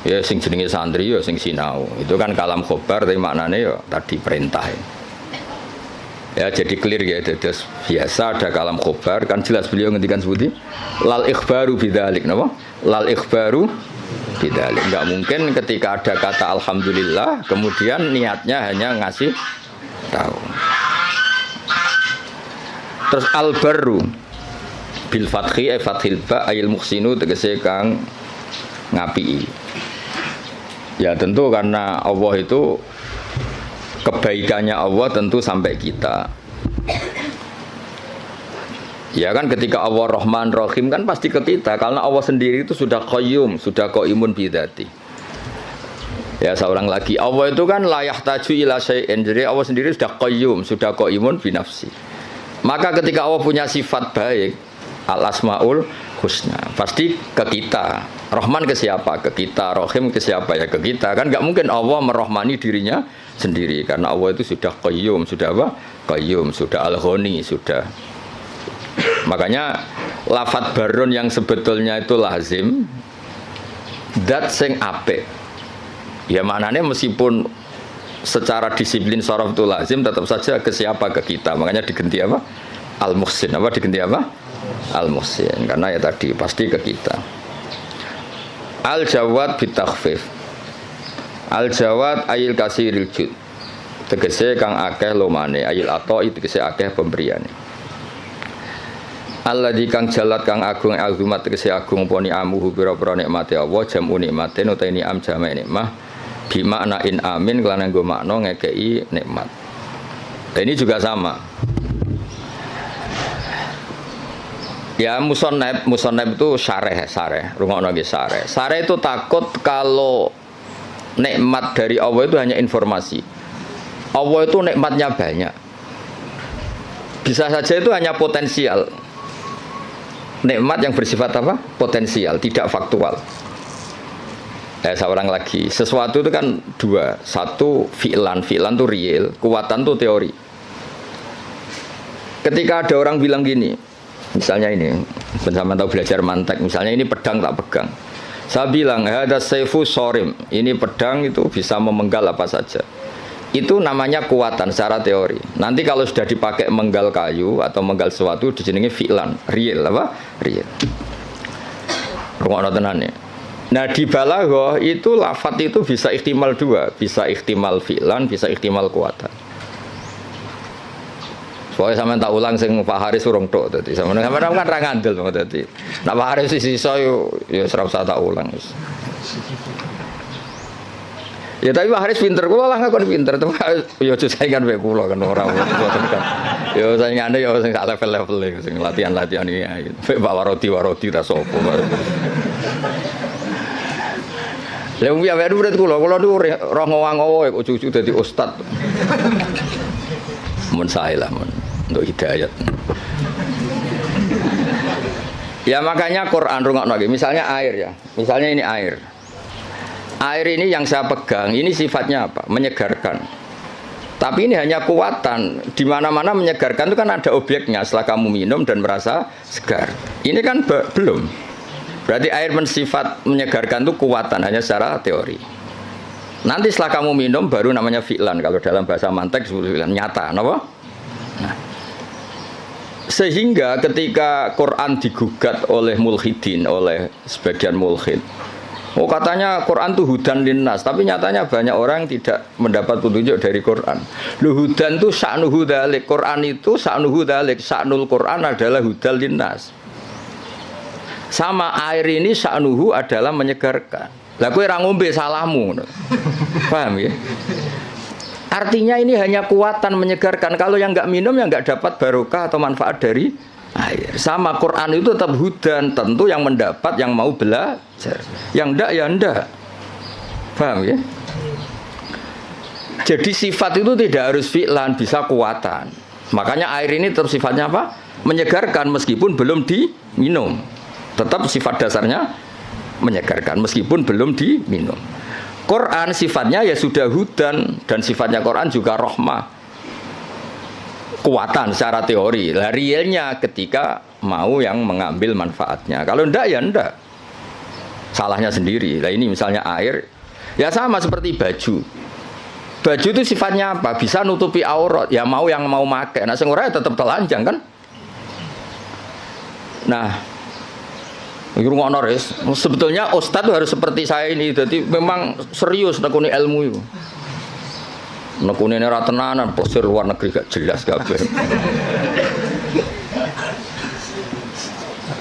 Ya sing jenenge santri ya sing sinau. Itu kan kalam khobar tapi maknanya ya tadi perintah. Ya jadi clear ya, terus biasa ada kalam khobar kan jelas beliau ngendikan seperti lal ikhbaru bidzalik napa? Lal ikhbaru bidzalik. Enggak mungkin ketika ada kata alhamdulillah kemudian niatnya hanya ngasih tahu. Terus al-barru bil fathi fathil ba ayil muhsinu tegese kang ngapi. Ya tentu karena Allah itu kebaikannya Allah tentu sampai kita. Ya kan ketika Allah Rahman Rahim kan pasti ke kita karena Allah sendiri itu sudah qayyum, sudah qaimun bidzati. Ya seorang lagi Allah itu kan la yahtaju ila syai'in. Jadi Allah sendiri sudah qayyum, sudah qaimun bi nafsi. Maka ketika Allah punya sifat baik, al-asmaul husna, pasti ke kita. Rahman ke siapa? Ke kita. Rahim ke siapa? Ya ke kita. Kan nggak mungkin Allah merahmani dirinya sendiri karena Allah itu sudah qayyum, sudah apa? Qayyum, sudah al-ghani, sudah. Makanya lafadz barun yang sebetulnya itu lazim dat sing apik. Ya maknanya meskipun secara disiplin sharaf itu lazim tetap saja ke siapa? Ke kita. Makanya diganti apa? Al-muhsin. Apa diganti apa? Al-muhsin. Karena ya tadi pasti ke kita. Al-jawad bitakhfif. Al-jawad ayil kasiril jud. tegese kang akeh lomane ayil ato tegese akeh pemberiane. Alladzi kang jalat kang agung azumat tegese agung poni amuhu pira-pira nikmate Allah jamu nikmate utawa ni'am jamae nikmah bi makna in amin kelana nggo makna ngekeki nikmat. Ini juga sama. Ya musonab itu syareh, rungokno nggih syareh. Syareh itu takut kalau nikmat dari Allah itu hanya informasi. Allah itu nikmatnya banyak. Bisa saja itu hanya potensial. Nikmat yang bersifat apa? Potensial, tidak faktual. Saya ulang lagi. Sesuatu itu kan dua. Satu fi'lan itu real, kekuatan itu teori. Ketika ada orang bilang gini, misalnya ini, bersama tahu belajar mantek, misalnya ini pedang tak pegang. Saya bilang, ada saifu sorim. Ini pedang itu bisa memenggal apa saja. Itu namanya kekuatan secara teori. Nanti kalau sudah dipakai menggal kayu atau menggal sesuatu dijenengi fi'lan, real apa? Real. Rungokno tenan ya. Nah di balaghah itu lafaz itu bisa ihtimal dua, bisa ihtimal fi'lan, bisa ihtimal kekuatan. Soalnya sampean tak ulang sing Pak Haris urung tok dadi sampean kan ra ngandel dadi. Nek Pak Haris sisa yo ora usah tak ulang wis. Ya tapi Pak Haris pinter, kula lah ngakon pinter, tapi ya aja saingan wae kula kan ora mboten kan. Ya saingane ya sing sak level-level sing latihan-latihan iki. Pak waroti ra sapa. Lha wong ya murid kula niku roh ngowang-ngowo kok cucu dadi ustad. Mun sae lah mun untuk hidayat. Ya makanya Quran rungokno nggih, misalnya air ya. Misalnya ini air. Air ini yang saya pegang, ini sifatnya apa? Menyegarkan. Tapi ini hanya kekuatan. Di mana-mana menyegarkan itu kan ada objeknya. Setelah kamu minum dan merasa segar. Ini kan belum. Berarti air bersifat menyegarkan itu kekuatan, hanya secara teori. Nanti setelah kamu minum baru namanya fi'lan. Kalau dalam bahasa mantek disebut fi'lan, nyata. Kenapa? Nah. Sehingga ketika Quran digugat oleh mulhidin, oleh sebagian mulhid, oh katanya Quran itu hudan linnas, tapi nyatanya banyak orang tidak mendapat petunjuk dari Quran. Hudan itu sa'nuhu dzalik, Quran itu sa'nuhu dzalik, sa'nul Quran adalah hudan linnas. Sama air ini sa'nuhu adalah menyegarkan. Lah kowe ra ngombe salahmu. Paham ya? Artinya ini hanya kekuatan menyegarkan. Kalau yang enggak minum yang enggak dapat barokah atau manfaat dari air. Sama Quran itu tetap hudan, tentu yang mendapat yang mau belajar. Yang enggak ya enggak. Paham ya? Jadi sifat itu tidak harus fi'lan, bisa kekuatan. Makanya air ini tetap sifatnya apa? Menyegarkan meskipun belum diminum. Tetap sifat dasarnya menyegarkan meskipun belum diminum. Quran sifatnya ya sudah hudan dan sifatnya Quran juga rahmah. Kuatan secara teori. Lah realnya ketika mau yang mengambil manfaatnya. Kalau ndak ya ndak. Salahnya sendiri. Lah ini misalnya air, ya sama seperti baju. Baju itu sifatnya apa? Bisa nutupi aurat. Ya mau yang mau pakai. Nah sing ora ya tetap telanjang kan? Nah, ngono res. Sebetulnya ustaz itu harus seperti saya ini. Jadi memang serius nekuni ilmu itu. Nekune ora tenanan, posir luar negeri gak jelas kabeh.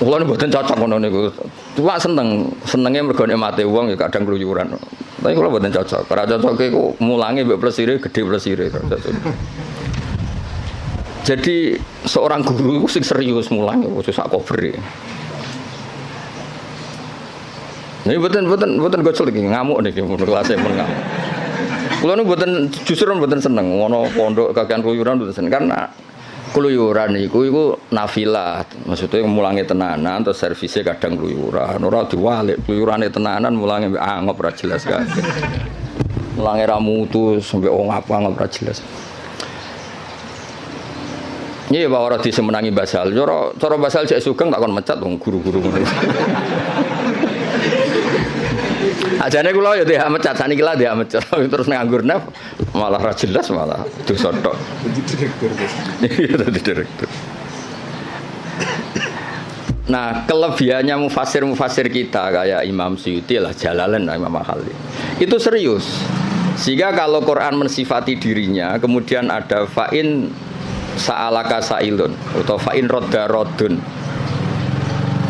Kula mboten cocok ngono niku. Cuma senenge mergo nikmate wong ya kadang kluyuran. Tapi kula mboten cocok. Ora cocoke iku mulange mbek plesire gedhe plesire. Jadi seorang guru sing serius mulang khusus sak cover. Ini buatan gocol lagi ngamuk nih mun kelasnya mun ngamuk. Kulo nu buatan seneng ngono pondok kakean keluyuran buatan seneng karena keluyuran iku nafilah. Maksudnya mulangi tenanan terus servisnya kadang keluyuran. Ora diwalik keluyurane tenanan mulangi angop ora jelas kabeh. Mulangi ra mutu sampai ngap ora jelas. Iya Pak ora disemenangi basal. Cara basal cek sugeng tak kon mecat wong guru-guru ngono. Ajane kula ya dia mecat saniki lah dia mecat terus nganggur naf malah ra jelas malah dosa tok. Iya direktur. Nah, kelebihannya mufasir kita kayak Imam Suyuti lah Jalalain Imam Mahalli. Itu serius. Sehingga kalau Quran mensifati dirinya, kemudian ada fa'in sa'alaka sa'ilun atau fa'in rodda rodun.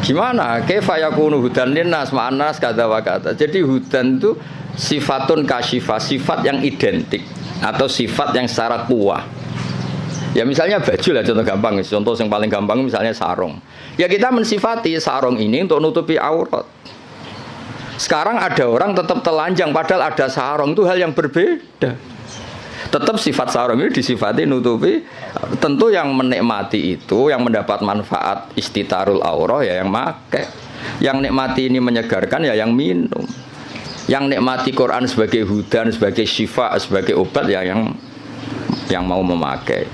Gimana? Kaifa yakunu hudan linnas ma'anas kata wa kata. Jadi hudan itu sifatun kasyifah, sifat yang identik atau sifat yang secara kuah. Ya misalnya baju lah contoh gampang, contoh yang paling gampang misalnya sarung. Ya kita mensifati sarung ini untuk nutupi aurat. Sekarang ada orang tetap telanjang padahal ada sarung, itu hal yang berbeda. Tetap sifat sarung ini disifati nutupi. Tentu yang menikmati itu, yang mendapat manfaat istitarul aurah ya yang pakai. Yang nikmati ini menyegarkan ya yang minum. Yang nikmati Quran sebagai hudan, sebagai syifa, sebagai obat ya yang mau memakai.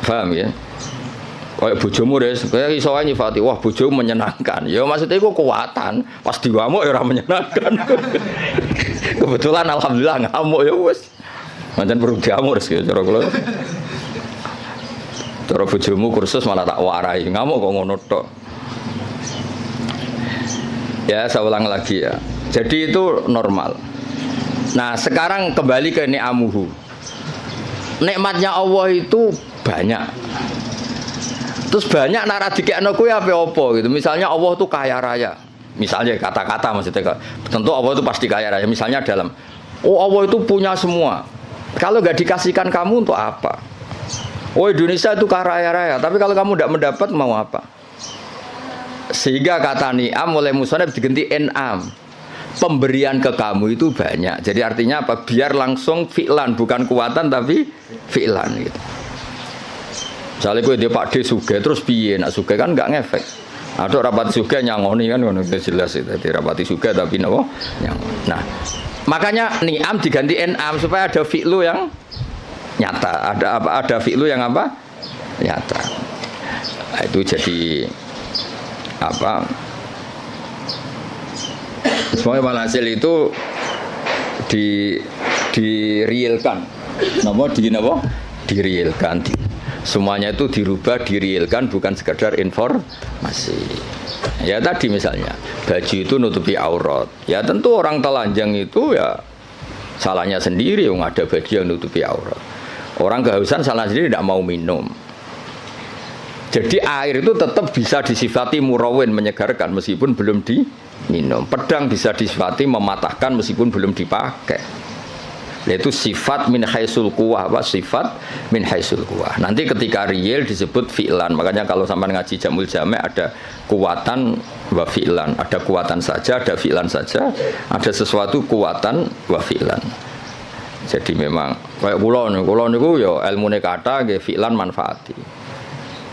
Paham ya? Kayak bojomu deh, kayak iso ae nyifati, wah bojomu menyenangkan. Ya maksudnya itu kekuatan, pas diwamuk ya ora menyenangkan. Kebetulan alhamdulillah ngamuk ya wis. Pancen perlu diamuk rezeki cara kula. Cara bojomu kursus malah tak warai, ngamuk kok ngono tok. Ya, saya ulang lagi ya. Jadi itu normal. Nah, sekarang kembali ke ni'amuhu. Nikmatnya Allah itu banyak. Terus banyak nara dikekno kuwi apa gitu. Misalnya Allah itu kaya raya. Misalnya kata-kata maksudnya. Tentu Allah itu pasti kaya raya. Misalnya dalam Allah itu punya semua. Kalau nggak dikasihkan kamu untuk apa? Indonesia itu kaya raya. Tapi kalau kamu tidak mendapat mau apa? Sehingga kata ni'am oleh musannaf diganti en'am. Pemberian ke kamu itu banyak. Jadi artinya apa? Biar langsung fi'lan, bukan kuatan tapi fi'lan gitu. Misalnya gue dia Pak D sugih terus piye nak sugih kan enggak ngefek. Ada rapati sugih nyangoni kan ngono jelas itu. Jadi rapati sugih tapi napa nyangoni. Nah, makanya ni'am diganti en'am supaya ada fi'lu yang nyata. Ada fi'lu yang apa? Nyata. Nah, itu jadi apa? Semuanya walhasil itu direalkan. Direalkan. Semuanya itu dirubah, direalkan, bukan sekedar informasi. Ya tadi misalnya baju itu nutupi aurat. Ya tentu orang telanjang itu ya salahnya sendiri, yang ada baju yang nutupi aurat. Orang kehausan salah sendiri, tidak mau minum. Jadi air itu tetap bisa disifati murawin, menyegarkan meskipun belum diminum. Pedang bisa disifati mematahkan meskipun belum dipakai. Yaitu sifat min haisul quwah, sifat min haisul quwah. Nanti ketika real disebut fi'lan. Makanya kalau sampai ngaji Jamul Jami' ada kuwatan wa fi'lan. Ada kuwatan saja, ada fi'lan saja. Ada sesuatu kuwatan wa fi'lan. Jadi memang kayak kula niku ya ilmune kata nggih fi'lan manfaati.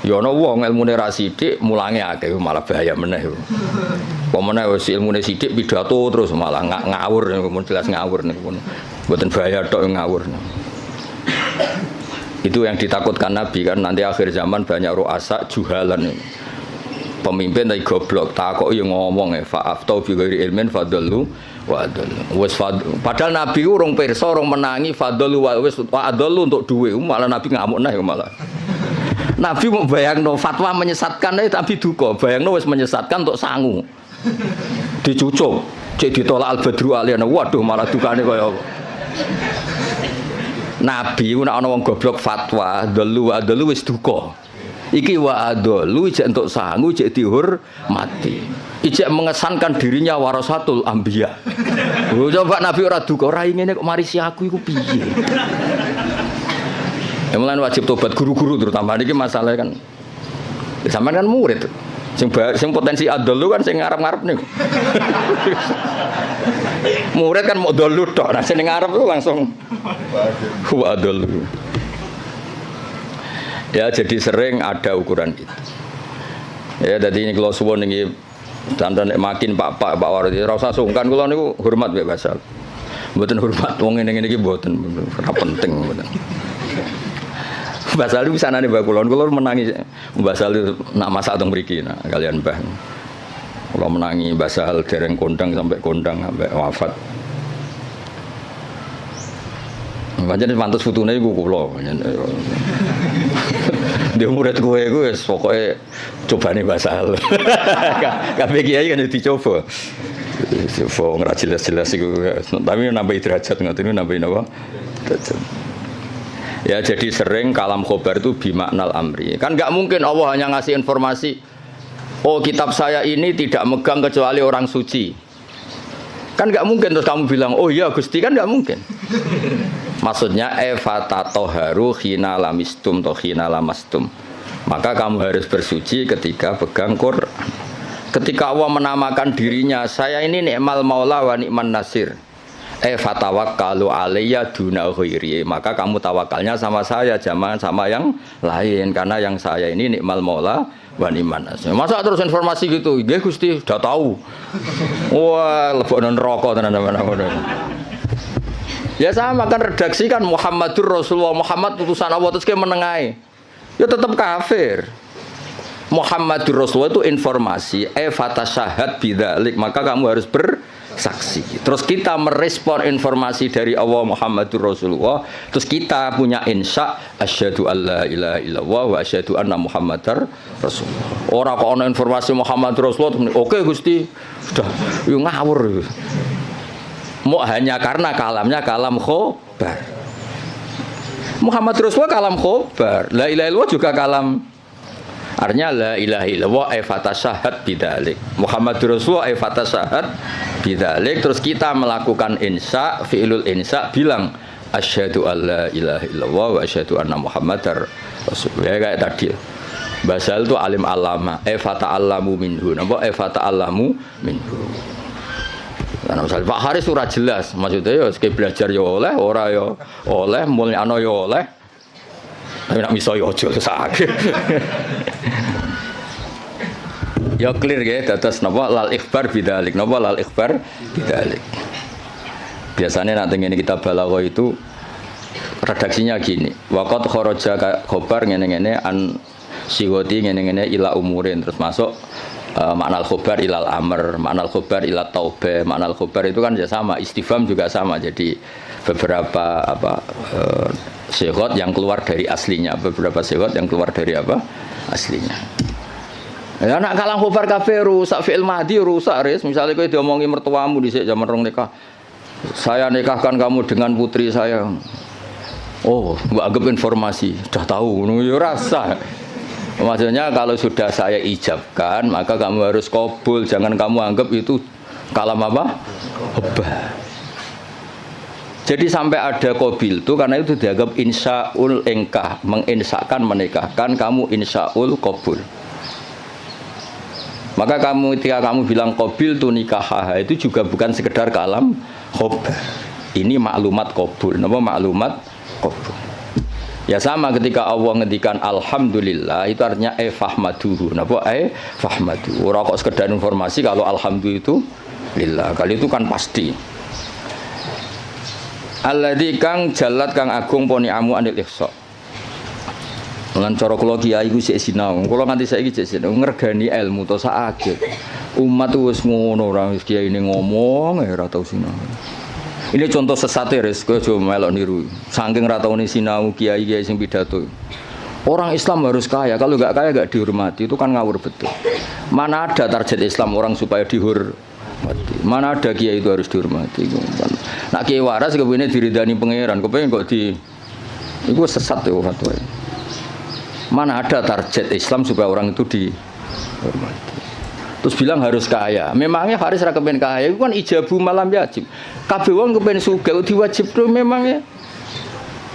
Ya ana wong ilmune ra sithik mulange akeh malah bahaya meneh. Pemene wis ilmune sithik pidato terus malah ngawur niku jelas ngawur niku. Mboten bahaya tok ngawur. Itu yang ditakutkan Nabi kan nanti akhir zaman banyak ru'asa juhalan. Pemimpin tapi goblok, takoki ngomong fa'aftau bi ghairi ilmin fadallu wa adallu. Wis padahal Nabi urung pirsa, urung menangi fadallu wa wis adallu untuk duwe, malah Nabi ngamuk nah malah. Nabi mau bayangno fatwa menyesatkan tapi duka, bayangno wis menyesatkan untuk sangu. Dicucuk, cek ditolak al-badru aliyana. Waduh malah dukane kaya apa. Nabi ku nek ana wong goblok fatwa, dalu wa dalu wis duka. Iki wa adalu ijek entuk sangu, ijek dihormati. Ijek mengesankan dirinya warasatul anbiya. Coba Nabi ora duka, ora ngene kok marisi aku iku piye? Ya mulane wajib tobat guru-guru terutama niki masalah kan. Sampeyan kan murid. Sing potensi adalu kan sing ngarep-ngarep niku. Murid kan mau dalu tok, nah sing ngarep itu langsung wa adalu. Ya jadi sering ada ukuran itu. Ya jadi ini kalau suwon ini dandan makin Pak Wardi ora usah sungkan kula niku hormat mbek Basal. Mboten hormat wong ngene iki mboten ora penting mboten. Basal itu bisa nane Mbak kula menangi Basal itu nak masak teng mriki nah kalian Mbah. Kula menangi Basal dereng kondang sampai wafat. Pancen pantes fotone iku kula. Dia murid gue pokoknya coba nih bahasa hal. Kabeh kiai kan dicoba. Coba nggak jelas-jelas itu. Tapi nambah derajat nggak tahu nambahin apa. Ya jadi sering kalam khobar itu bimaknal amri. Kan nggak mungkin Allah hanya ngasih informasi. Oh kitab saya ini tidak megang kecuali orang suci. Kan nggak mungkin terus kamu bilang oh iya Gusti, kan nggak mungkin. Maksudnya efatatoharu khina lamistum to khina lamastum. Maka kamu harus bersuci ketika pegang Quran. Ketika Allah menamakan dirinya, saya ini ni'mal maula wa ni'man nasir. Fatawakkalu alayya duna ghairi. Maka kamu tawakalnya sama saya, jangan sama yang lain, karena yang saya ini ni'mal maula wa ni'man nasir. Masa terus informasi gitu? Nggih Gusti, sudah tahu. Wah, lebokno neraka tenan-tenan. Ya sama kan redaksi kan Muhammadur Rasulullah, Muhammad utusan Allah, terus kayak menengahi. Ya tetap kafir. Muhammadur Rasulullah itu informasi, fatasyahat bidzalik, maka kamu harus bersaksi. Terus kita merespon informasi dari Allah Muhammadur Rasulullah, terus kita punya insya asyhadu alla ilaha illallah wa asyhadu anna Muhammadar Rasulullah. Ora kok ana informasi Muhammadur Rasulullah, oke Gusti, sudah yo ngawur. Mau hanya karena kalamnya kalam khobar. Muhammad Rasulullah kalam khobar. La ilaha illallah juga kalam. Artinya la ilaha illallah fatasyahat bidzalik. Muhammad Rasulullah fatasyahat bidzalik. Terus kita melakukan insya, fi'lul insya, bilang asyhadu alla ilaha illallah wa asyhadu anna Muhammadar Rasulullah. Kayak tadi. Basal itu alim alama, fata'allamu minhu. Napa fata'allamu minhu. Karena misalnya Pak Haris surah jelas, maksudnya ya sekali belajar ya oleh, ora ya oleh, mulyano ya oleh, tapi nak miso ya ojo sakit. Ya clear ya, dados napa lal ikhbar bidzalik, napa lal ikhbar bidzalik. Biasanya nanti ini kita balaghah itu redaksinya gini, waqad kharaja khobar ngene-ngene an siwati ngene-ngene ila umurin, terus masuk makna al-khobar ilal amr, makna al-khobar ilal taubah. Makna al-khobar itu kan ya sama, istifham juga sama. Jadi beberapa sighot yang keluar dari aslinya, beberapa sighot yang keluar dari apa? Aslinya. Ya nak kalam khobar kabeh rusak, fi'il madhi rusak res. Misalnya kowe diomongi mertuamu dhisik zaman rong nikah. Saya nikahkan kamu dengan putri saya. Oh, mbok anggap informasi, sudah tahu ngono ya rasa. Maksudnya kalau sudah saya ijabkan, maka kamu harus qabul. Jangan kamu anggap itu kalam apa? Hobah. Jadi sampai ada qabil itu karena itu dianggap insyaul engkah, menginsyakan menikahkan, kamu insyaul qabul. Maka kamu ketika kamu bilang qabil tu nikah, itu juga bukan sekedar kalam hobah. Ini maklumat qabul. Napa maklumat qabul? Ya sama ketika Allah ngendikan alhamdulillah itu artinya fahmaduhu. Napa fahmadu. Ora kok sekedar informasi kalau alhamdulillah itu lillah. Kali itu kan pasti. Alladzi kang jalat kang agung poni amu anil ihsa. Lan cara kula kiai iku sik sinau. Kula nganti saiki sik sinau ngregani ilmu to sak umat wis ngono ora wis kiai ini ngomong ora tau sinau. Ini contoh sesat ya, kowe aja melok niru. Saking ra taune sinau kiai-kiai sing pidato. Orang Islam harus kaya, kalau enggak kaya enggak dihormati, itu kan ngawur betul. Mana ada target Islam orang supaya dihormati? Mana ada kiai itu harus dihormati? Nak kiai waras kepengine diridani pangeran, kepengin kok di iku sesat ya fatwa. Mana ada target Islam supaya orang itu dihormati? Terus bilang harus kaya. Memangnya Haris ra kepen kaya, itu kan ijabu malam yajib. Kabeh wong kepen sugih diwajibno memangnya.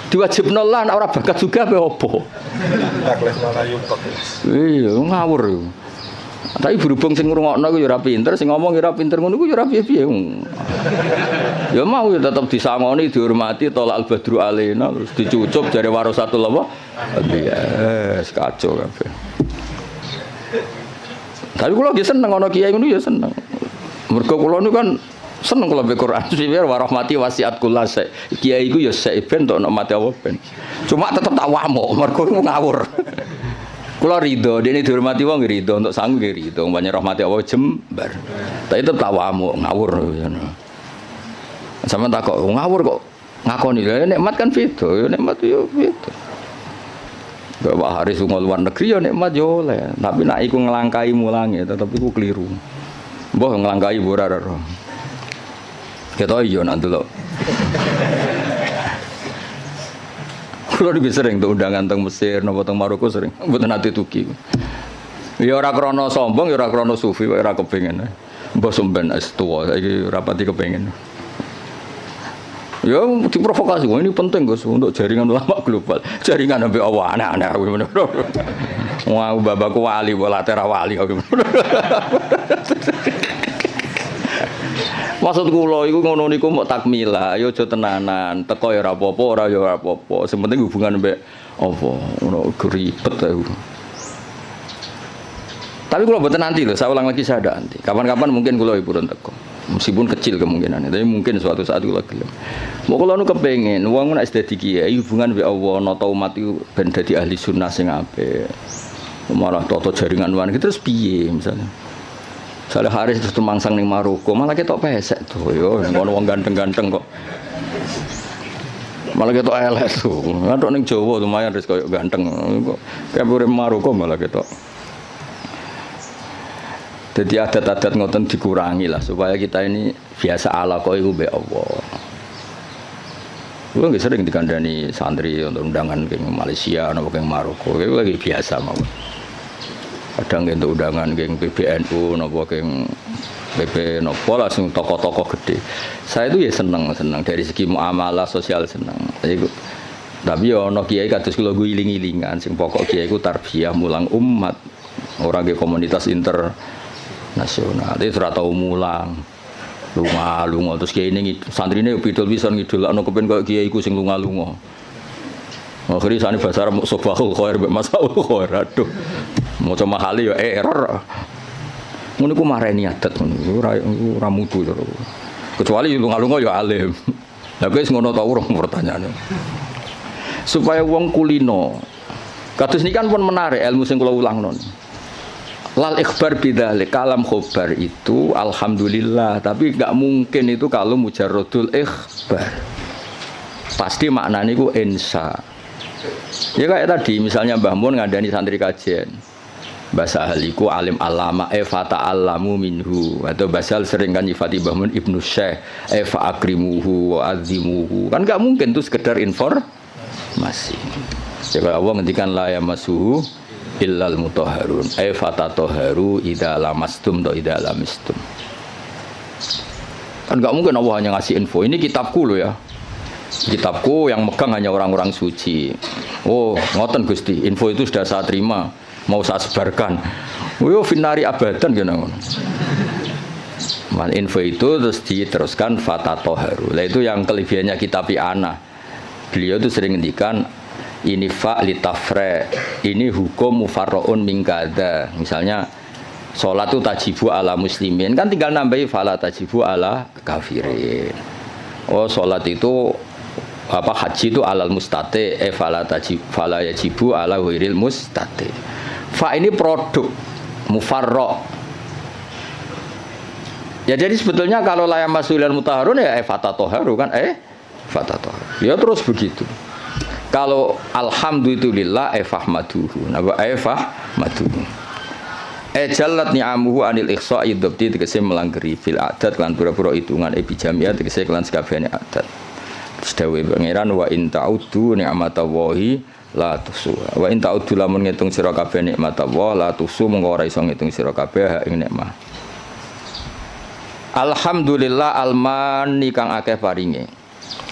Diwajibno lah ora bakat juga apa opo. Iya, ngawur. Tapi berhubung sing ngrungokno ku ya ora pinter, sing ngomong ya ora pinter ngono ku ya ora piye-piye. Ya mau ya tetep disangoni, dihormati, tolak al-badru alaina, terus dicucup jare warasatul apa? Iya, kacau kabeh. Tapi kula nggih seneng ana kiai ngono ya seneng. Mergo kula niku kan seneng kula baca Quran. Biar warahmati wasiat kula sek. Kiai iku ya sek ben tok mati apa ben. Cuma tetep tak wamuk mergo ngawur. Kula ridho, dene dihormati wong ridho, untuk sangu nggih ridho, banyak rahmati Allah jembar. Tapi tetep tak wamuk ngawur. Sampeyan takok ngawur kok ngakoni lha nikmat kan beda, ya nikmat yo beda. Pak Haris lunga luar negeri ya nikmat yo oleh, tapi nak iku ngelangkai mulange tetep iku keliru. Mbah ngelangkai ora ora. Ketok iya nak delok. Kulo iki sering tuh undangan teng Mesir napa teng Maroko sering, mboten nate tuki. Ya ora krana sombong, ya ora krana sufi, ora kepengin. Mbah sampean es tuwa saiki rapati kepengin. Ya diprovokasi, ini penting Gus untuk jaringan ulama global. Jaringan sampai Allah aneh-aneh. Wah, babakku wali, bola tera wali. Maksud kula iku ngono niku mok takmila, ya aja tenanan. Teko ya ora apa-apa, ora ya ora apa-apa. Sing penting hubungan mbek apa, ngono ribet aku. Tapi kula mboten nanti lho, saya ulang lagi saya ada nanti. Kapan-kapan mungkin kula purun teko. Meskipun kecil kemungkinannya, tapi mungkin suatu saat kula gelem. Mau kula nu kepengin wong nek dadi kiai hubungan mbek Allah, nata umat iku ben dadi ahli sunnah sing apik. Malah toto jaringan wan terus piye misalnya. Saleh Haris terus tumangsang ning Maroko, malah ketok pesek tuh yo ngono wong ganteng-ganteng kok. Malah ketok elek tuh. Ngatok ning Jawa lumayan wis koyo ganteng kok. Kayak urip Maroko malah ketok. Jadi adat-adat ngoten dikurangi lah supaya kita ini biasa ala kok iku mbek Allah. Kulo nggih sering dikandani santri untuk undangan ke Malaysia napa ke Maroko, itu lagi biasa mawon. Kadang untuk undangan ke PBNU napa ke PP napa lah sing tokoh-tokoh gede. Saya itu ya seneng dari segi muamalah sosial seneng. Tapi ya ana kiai kados kula iling-ilingan sing pokok kiai iku tarbiyah mulang umat. Ora ke komunitas internasional. Itu ora tau mulang. Lunga terus kiai ini santrine pidol pisan ngidolakno kepen koyo kiai iku sing lunga-lunga. Akhire sane bahasa Arab sobahul khair mbek masaul khair. Aduh. Maca mahali ya error. Ngono ku mareni adat ngono. Ora mutu to. Kecuali lunga-lunga ya alim. Lah wis ngono ta urung pertanyaane. Supaya wong kulino. Kados niki kan pun menarik ilmu sing kula ulangno. Lal ikhbar bidzalik kalam khobar itu alhamdulillah, tapi enggak mungkin itu kalau mujarradul ikhbar. Pasti maknanya itu insya. Ya kayak tadi misalnya Mbah Mun ngandani santri kajian. Bahasa ahliku alim alama fata alamu minhu, atau basal sering kan nyifati Mbah Mun Ibnu Syekh fa akrimuhu wa azimuhu. Kan enggak mungkin itu sekedar informasi. Ya kalau Allah ngendikan la yamassuhu illal mutahharun fata toharu idza lamastum do idza lamistum. Kan enggak mungkin Allah hanya ngasih info. Ini kitabku loh ya. Kitabku yang megang hanya orang-orang suci. Oh, ngoten Gusti, info itu sudah saya terima, mau saya sebarkan. Yo finari abadan gitu ngono. Info itu terus diteruskan fata toharu. Lah itu yang kelebihannya kitab ana. Beliau itu sering ngendikan ini fa litafre, ini hukum mufarraun min kada. Misalnya salat itu tajibu ala muslimin, kan tinggal nambahi fala tajibu ala kafirin. Oh, salat itu apa haji itu alal mustate fala yajibu ala ghairil mustate. Fa ini produk mufarra. Ya jadi sebetulnya kalau la yamasul mutahharun ya fatatoharu kan fatatoharu. Ya terus begitu. Kalau alhamdulillah fahmaduhu. Napa fahmaduhu. Jalat ni'amuhu anil ikhsa'i dzabti tegese melanggeri fil adat lan pura-pura hitungan bijamiah tegese kelan sakabehane adat. Sedawe pangeran wa in ta'uddu ni'matallahi la tuhsuha. Wa in ta'uddu lamun ngitung sira kabeh nikmatullah la tuhsu mengko ora iso ngitung sira kabeh ing nikmat. Alhamdulillah almani kang akeh paringe.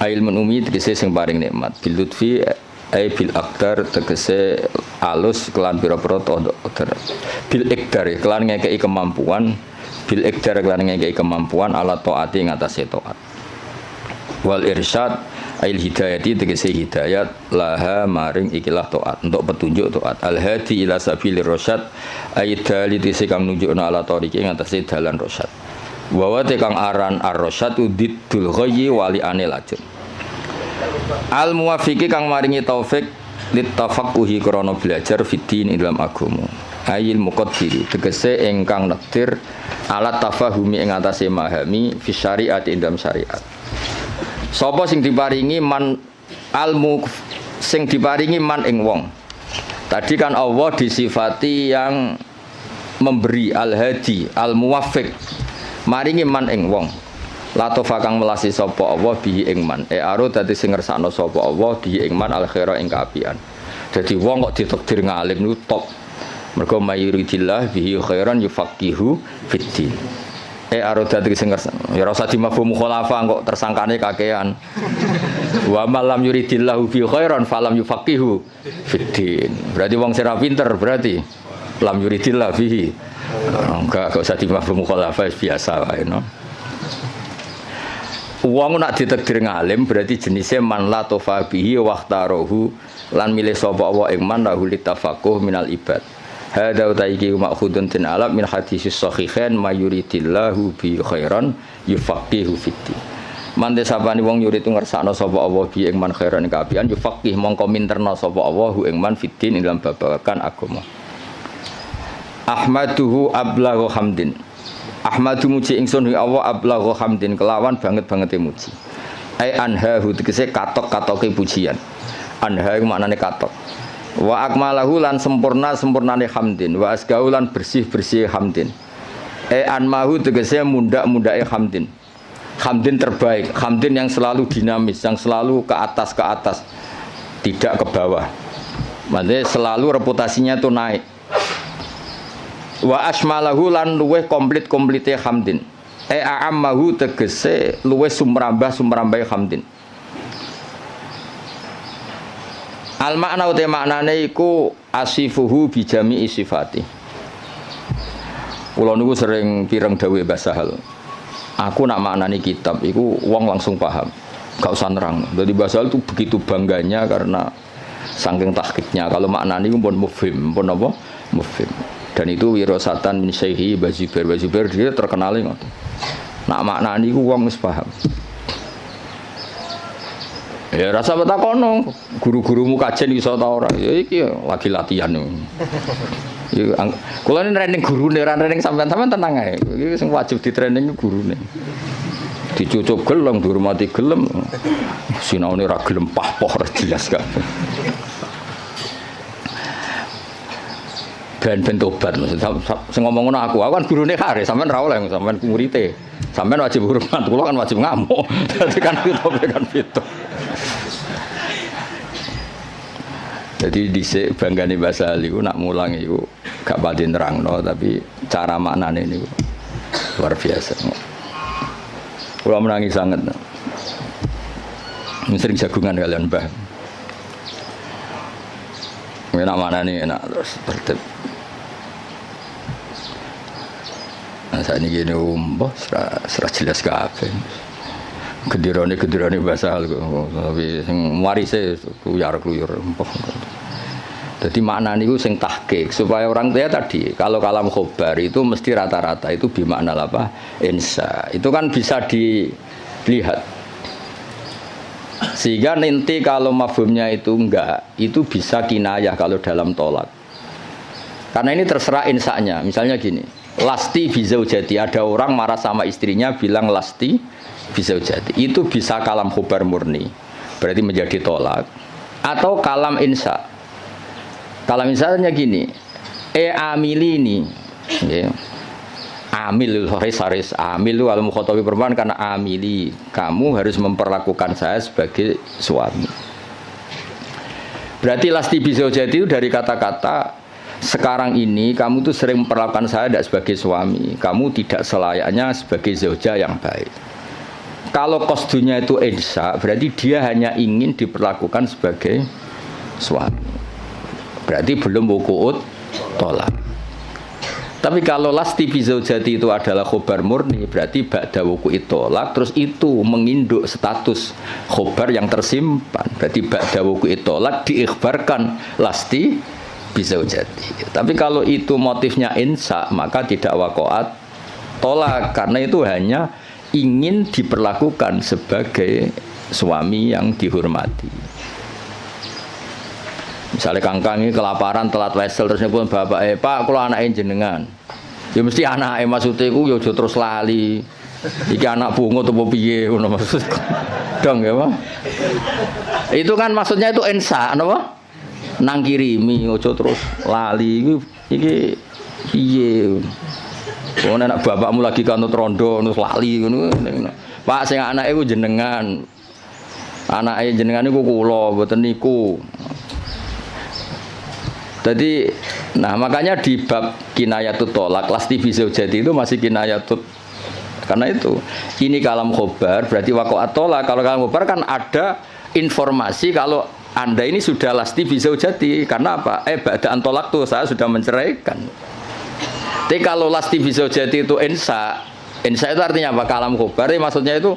Ilmun umi tegese sing paring nikmat. Bil lutfi bil aqdar tegese alus kelan pira-pira qadar. Bil iqdar kelan ngekeki kemampuan. Bil iqdar kelan ngekeki kemampuan ala taati ngatasé taat. Wal irsyad ail hidayati tegese hidayat laha maring ikilah taat untuk petunjuk taat al hadi ila sabilir rasyad aidali tegese kang nunjukna ala tariqi ngatasé dalan rasyad wa kang aran ar-rasyad udiddul ghayyi wali anil ajr al muwafiqi kang maringi taufik litafaqquhi krana belajar fiddin ing dalam agama ayil muqaddiri tegese ingkang nektir alat tafahumi ing atase memahami fi syariat ing dalam syariat. Sapa sing diparingi man almu sing diparingi man ing wong Tadi kan Allah disifati yang memberi al-hadi, al-muwaffiq. Maringi man ing wong. Latofa kang melasi sapa Allah bihi ing man. Aro dadi sing ngersakno sapa Allah bihi ing man al-khaira ing kaapian. Dadi wong kok ditakdir ngalim niku top. Mergo mayuridillah bihi khairan yufaqihu fiddin. Aro dadi sing ngersakno. Ya ora usah dimafhum khulafa kok tersangkane kakean. Wa malam yuridillahu bihi khairan falam yufaqihu fiddin. Berarti wong sing ra pinter berarti lam yuridillah bihi. Enggak usah dimafhum khulafa biasa wae no. Wong nak ditakdir ngalim berarti jenisnya man la tofa bihi waqtarohu lan milih sapa Allah ing man lahu litafaqquh minal ibad. Hadza utaiki ma'khudun tin alam min hadisis sahihain mayuridillahu bi khairan yufaqihu fiddin. Mante sapane wong yurid ngersakno sapa Allah bi ing man khairan kapian yufaqih mongko minterna sapa Allah ing man fiddin ing dalam babagan agama. Ahmaduhu ablaghu hamdin. Ahmadu muji ingsun ing Allah ablaghu hamdin kelawan banget-bangete muji. Ai anhahu tegese katok-katoke pujian. Anha iku maknane katok. Wa akmalahu lan sempurnane hamdin, wa asgau lan bersih hamdin. Anmahu tegese mundak-mundake hamdin. Hamdin terbaik, hamdin yang selalu dinamis, yang selalu ke atas, tidak ke bawah. Maksudnya selalu reputasinya itu naik. Wa asmalahu lan luweh komplit-komplite hamdin. A'ammahu tegese luweh sumrambah hamdin. Al makna uta maknane iku asifuhu bi jami'i sifati. Kula niku sering pireng dawuh Mbah Sahal. Aku nak maknani kitab iku wong langsung paham. Gak usah nerang. Jadi Mbah Sahal itu begitu bangganya karena saking tahqiqnya. Kalau maknani iku pun mufhim, pun apa? Mufhim. Dan itu wirasatan min syaihi Bazubair dia terkenal ngoten. Nak maknani iku wong wis paham. Ya rasa betakono, guru-gurumu kajen iso ta ora? Ya iki lagi latihan. Ya kula ini training gurune, ora training sampean-sampean tenang ae. Iki sing wajib di training gurune. Dicucup gelem, dihormati gelem. Sinaune ora gelem pah-poh ora jelas kan. Ben tobat maksud sing ngomong ngono aku kan gurune kare sampean ra oleh sampean murid-e. Sampean wajib hormat, kula kan wajib ngamuk. Dadi kan itu. Jadi dhisik banggane Mbah Sahal iku nak mulang iku gak pati nerangno tapi cara maknane niku luar biasa. Kula menangi sangat. Sering jagungan kalian Mbah. Enak maknane enak terus tertib. Nah saat ini gini mbah serah jelas kabeh. Kedirane Mbah Sahal kok tapi sing warise kluyur mbah. Jadi makna niku sing tahqiq supaya orang tua tadi kalau kalam khobar itu mesti rata-rata itu bimakna apa? Insa. Itu kan bisa dilihat. Sehingga nanti kalau mafhumnya itu enggak, itu bisa kinayah kalau dalam tolak. Karena ini terserah insanya. Misalnya gini, lasti bizaujati, ada orang marah sama istrinya bilang lasti bizaujati. Itu bisa kalam khobar murni. Berarti menjadi tolak. Atau kalam insa. Kalau misalnya gini, amilini, ya. Amil haris amil al mukhatabi perempuan karena amili, kamu harus memperlakukan saya sebagai suami. Berarti lasti bizaujati itu dari kata-kata sekarang ini kamu tuh sering memperlakukan saya tidak sebagai suami, kamu tidak selayaknya sebagai zauja yang baik. Kalau qasdunya itu insa, berarti dia hanya ingin diperlakukan sebagai suami. Berarti belum wuku'ut tolak. Tapi kalau lasti bizaujati itu adalah khobar murni, berarti ba'da wuku'it tolak, terus itu menginduk status khobar yang tersimpan. Berarti ba'da wuku'it tolak diikhbarkan lasti bizaujati. Tapi kalau itu motifnya insa, maka tidak wakoat tolak, karena itu hanya ingin diperlakukan sebagai suami yang dihormati. Misalnya kangkang ini kelaparan telat wesel terus nyebut bapak Pak kalau anaknya jenengan ya mesti anaknya maksudnya itu ya terus lali iki anak bungo atau piye ngono maksud dong ya Pak itu kan maksudnya itu ensa apa nang kirimi ojo terus lali iki piye. Wong anak bapakmu lagi kanut rondo terus lali ngono. Pak sing anake ku jenengan. Anake jenengan niku kula mboten niku. Jadi, nah makanya di bab kinayatut tolak, lasti bizaujati itu masih kinayatut. Karena itu, ini kalam khobar, berarti waqa'at tolak. Kalau kalam khobar kan ada informasi kalau Anda ini sudah lasti bizaujati. Karena apa? Ba'da'an tolak tuh saya sudah menceraikan. Tapi kalau lasti bizaujati itu insa itu artinya apa? Kalam khobar, maksudnya itu,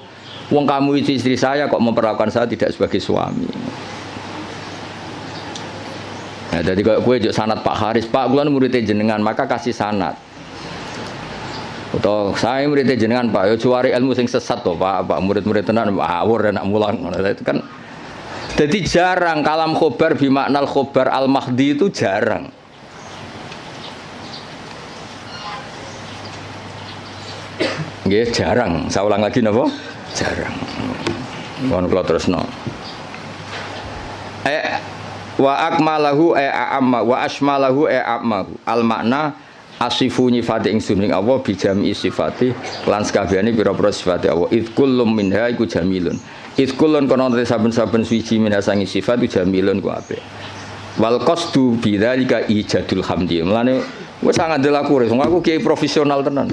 wong kamu itu istri saya kok memperlakukan saya tidak sebagai suami. Nah, jadi kalau gue juk sanad Pak Haris, Pak gue muridnya jenengan, maka kasih sanad. Atau saya muridnya jenengan Pak, yo cuari ilmu sing sesat toh Pak, murid-murid tenan awur anak mulang. Itu kan, jadi jarang kalam khobar bimaknal khobar al mahdi itu jarang. Nggih jarang. Saya ulang lagi napa? Jarang. Mohon kula terusno. Wa akmalahu a'amma wa asmalahu a'ammahu al makna asifu nyifati ingsun ing Allah bi jami sifati lan sakabehane pira-pira sifate Allah id kullum minha iku jamilun id kullun kono saben-saben suci minha sangi sifat iku jamilun ku apik wal qasdu bidzalika ijadul hamdi mulane wis sangat delaku wong aku kiai profesional tenan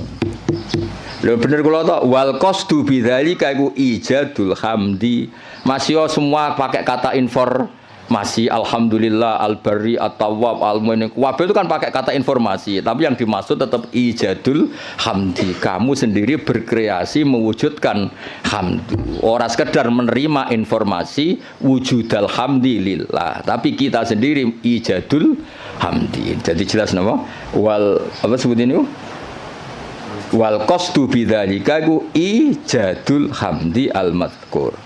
lho bener kula tok wal qasdu bidzalika iku ijadul hamdi masih semua pakai kata masih alhamdulillah al-barri at-tawwab al-mu'min wabil itu kan pakai kata informasi tapi yang dimaksud tetap ijadul hamdi kamu sendiri berkreasi mewujudkan hamdu orang sekedar menerima informasi wujudal hamdi lillah tapi kita sendiri ijadul hamdi jadi jelas nama wal apa sebut ini wal qasdu bidzalika iku ijadul hamdi al-madhkur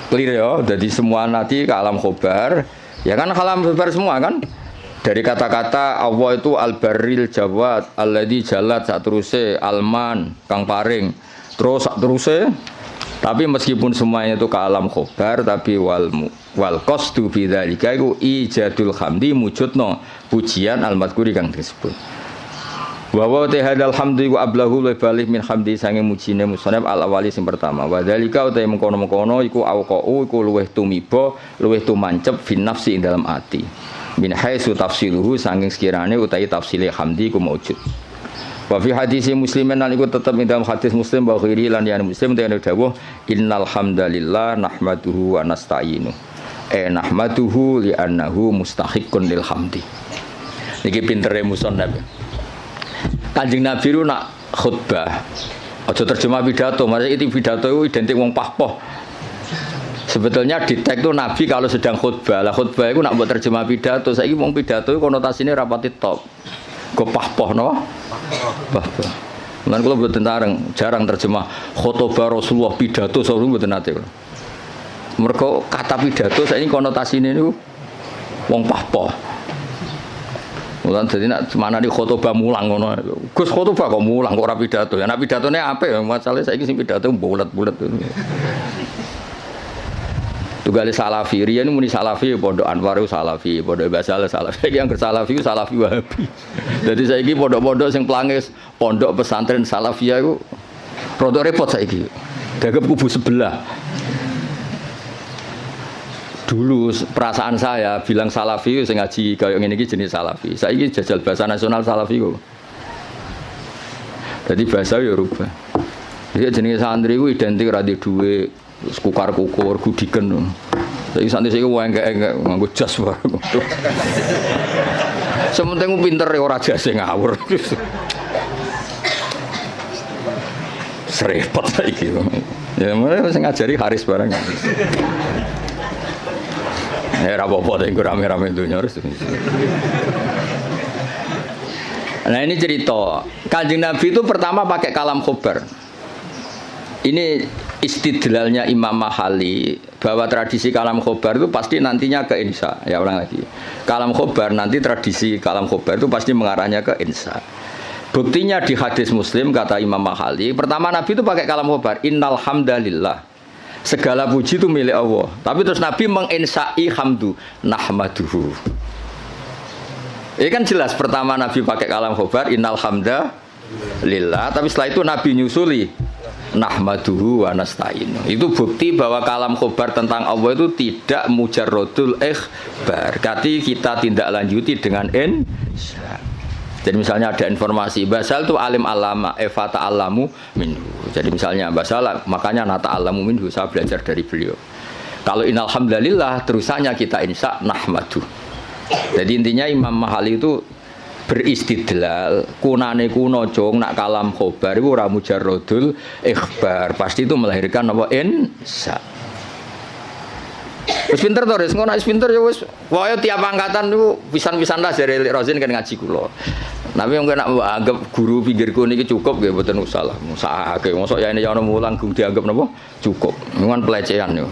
clear ya, jadi semua nanti ke alam khobar ya kan alam khobar semua kan dari kata-kata Allah itu al-barril jawad alladzi jalat sak teruse alman kang paring terus sak teruse tapi meskipun semuanya itu ke alam khobar tapi wal qasdu bidzalika iku ijadul hamdi mujudno pujian al-madhkuri kang disebut wa wa tahadal hamdi wa ablahu wa balih min hamdi sange mujine musannaf al awali sing pertama wa dzalika uta mengkono-mengkono iku auqau iku luweh tumiba luweh tumancep fin nafsi ing dalam ati min haitsu tafsiluhu saking sekirane utahi tafsile hamdi ku maujud wa fi hadis muslimin lan iku tetep ing dalam hadis muslim wa ghairi lan ya muslim dene dawuh innal hamdalillah nahmaduhu wa nasta'inu nahmaduhu li annahu mustahiqqun lil hamdi niki pintere musannaf Kanjeng Nabi itu nak khutbah aja terjemah pidato, maksudnya itu pidato itu identik wong pahpoh. Sebetulnya di teks itu Nabi kalau sedang khutbah, lah khutbah itu nak buat terjemah pidato, saiki wong pidato itu konotasinya rapati top. Go pahpoh no? Pahpoh. Lan kula mboten jarang terjemah khutbah Rasulullah pidato sawu mboten nate. Mergo kata pidato saiki konotasine niku wong pahpoh. Mulan dadi nek mana di khotbah mulang ngono. Gus khotbah kok mulang kok ora pidato. Ya nek pidatone apik ya masalahe saiki sing pidato bulet-bulet. Tugale salafi riyen muni salafi pondok Anwar salafi, pondok Basal salafi. Saiki yang salafi salafi Wahabi. Dadi saiki pondok-pondok sing pelangis pondok pesantren salafiyah iku rada repot saiki. Dagep kubu sebelah. Dulu perasaan saya bilang salafi sing ngaji kaya ngene iki jenis salafi. Saiki jajal bahasa nasional salafi kok. Jadi bahasa ya rubah. Jadi jenenge santri ku identik ra di dhuwit, kukar-kukur, gudiken. Saiki santri saiki engke-engke nganggo jas wae. Sementing pinter ora jase ngawur. Serepot saiki. Ya mulai sing ngajari Haris barang. Ya apa-apa tapi rame-rame dunia harus. Nah ini cerita Kanjeng Nabi itu pertama pakai kalam khobar. Ini istidlalnya Imam Mahali bahwa tradisi kalam khobar itu pasti nantinya ke insa. Ya ulang lagi. Kalam khobar nanti tradisi kalam khobar itu pasti mengarahnya ke insa. Buktinya di hadis Muslim kata Imam Mahali, pertama Nabi itu pakai kalam khobar. Innal hamdalillah Segala puji itu milik Allah. Tapi terus Nabi menginsai hamdu nahmaduhu. Ini kan jelas pertama Nabi pakai kalam khobar innal hamda lillah, tapi setelah itu Nabi nyusuli nahmaduhu wa nasta'inu. Itu bukti bahwa kalam khobar tentang Allah itu tidak mujarrodul ikhbar. Berarti kita tindak lanjuti dengan insya. Jadi misalnya ada informasi Basal itu alim alama fata alamu minhu. Jadi misalnya Basal makanya nata alamu minhu, saya belajar dari beliau. Kalau innal hamdalillah terusannya kita insya nahmadu. Jadi intinya Imam Mahali itu beristidlal kunane kuno cong nak kalam khobar itu ora mujarrodul ikhbar, pasti itu melahirkan apa insya. Wis pinter to, ngono wis pinter ya wis wae tiap angkatan niku pisan-pisan lah jare Rozin kan ngaji kula. Tapi mungkin nak anggap guru pinggirku niki cukup nggih mboten usah lah. Musahake mosok ya ini ya ono mulang gung dianggap napa cukup. Ngan pelecehan yo.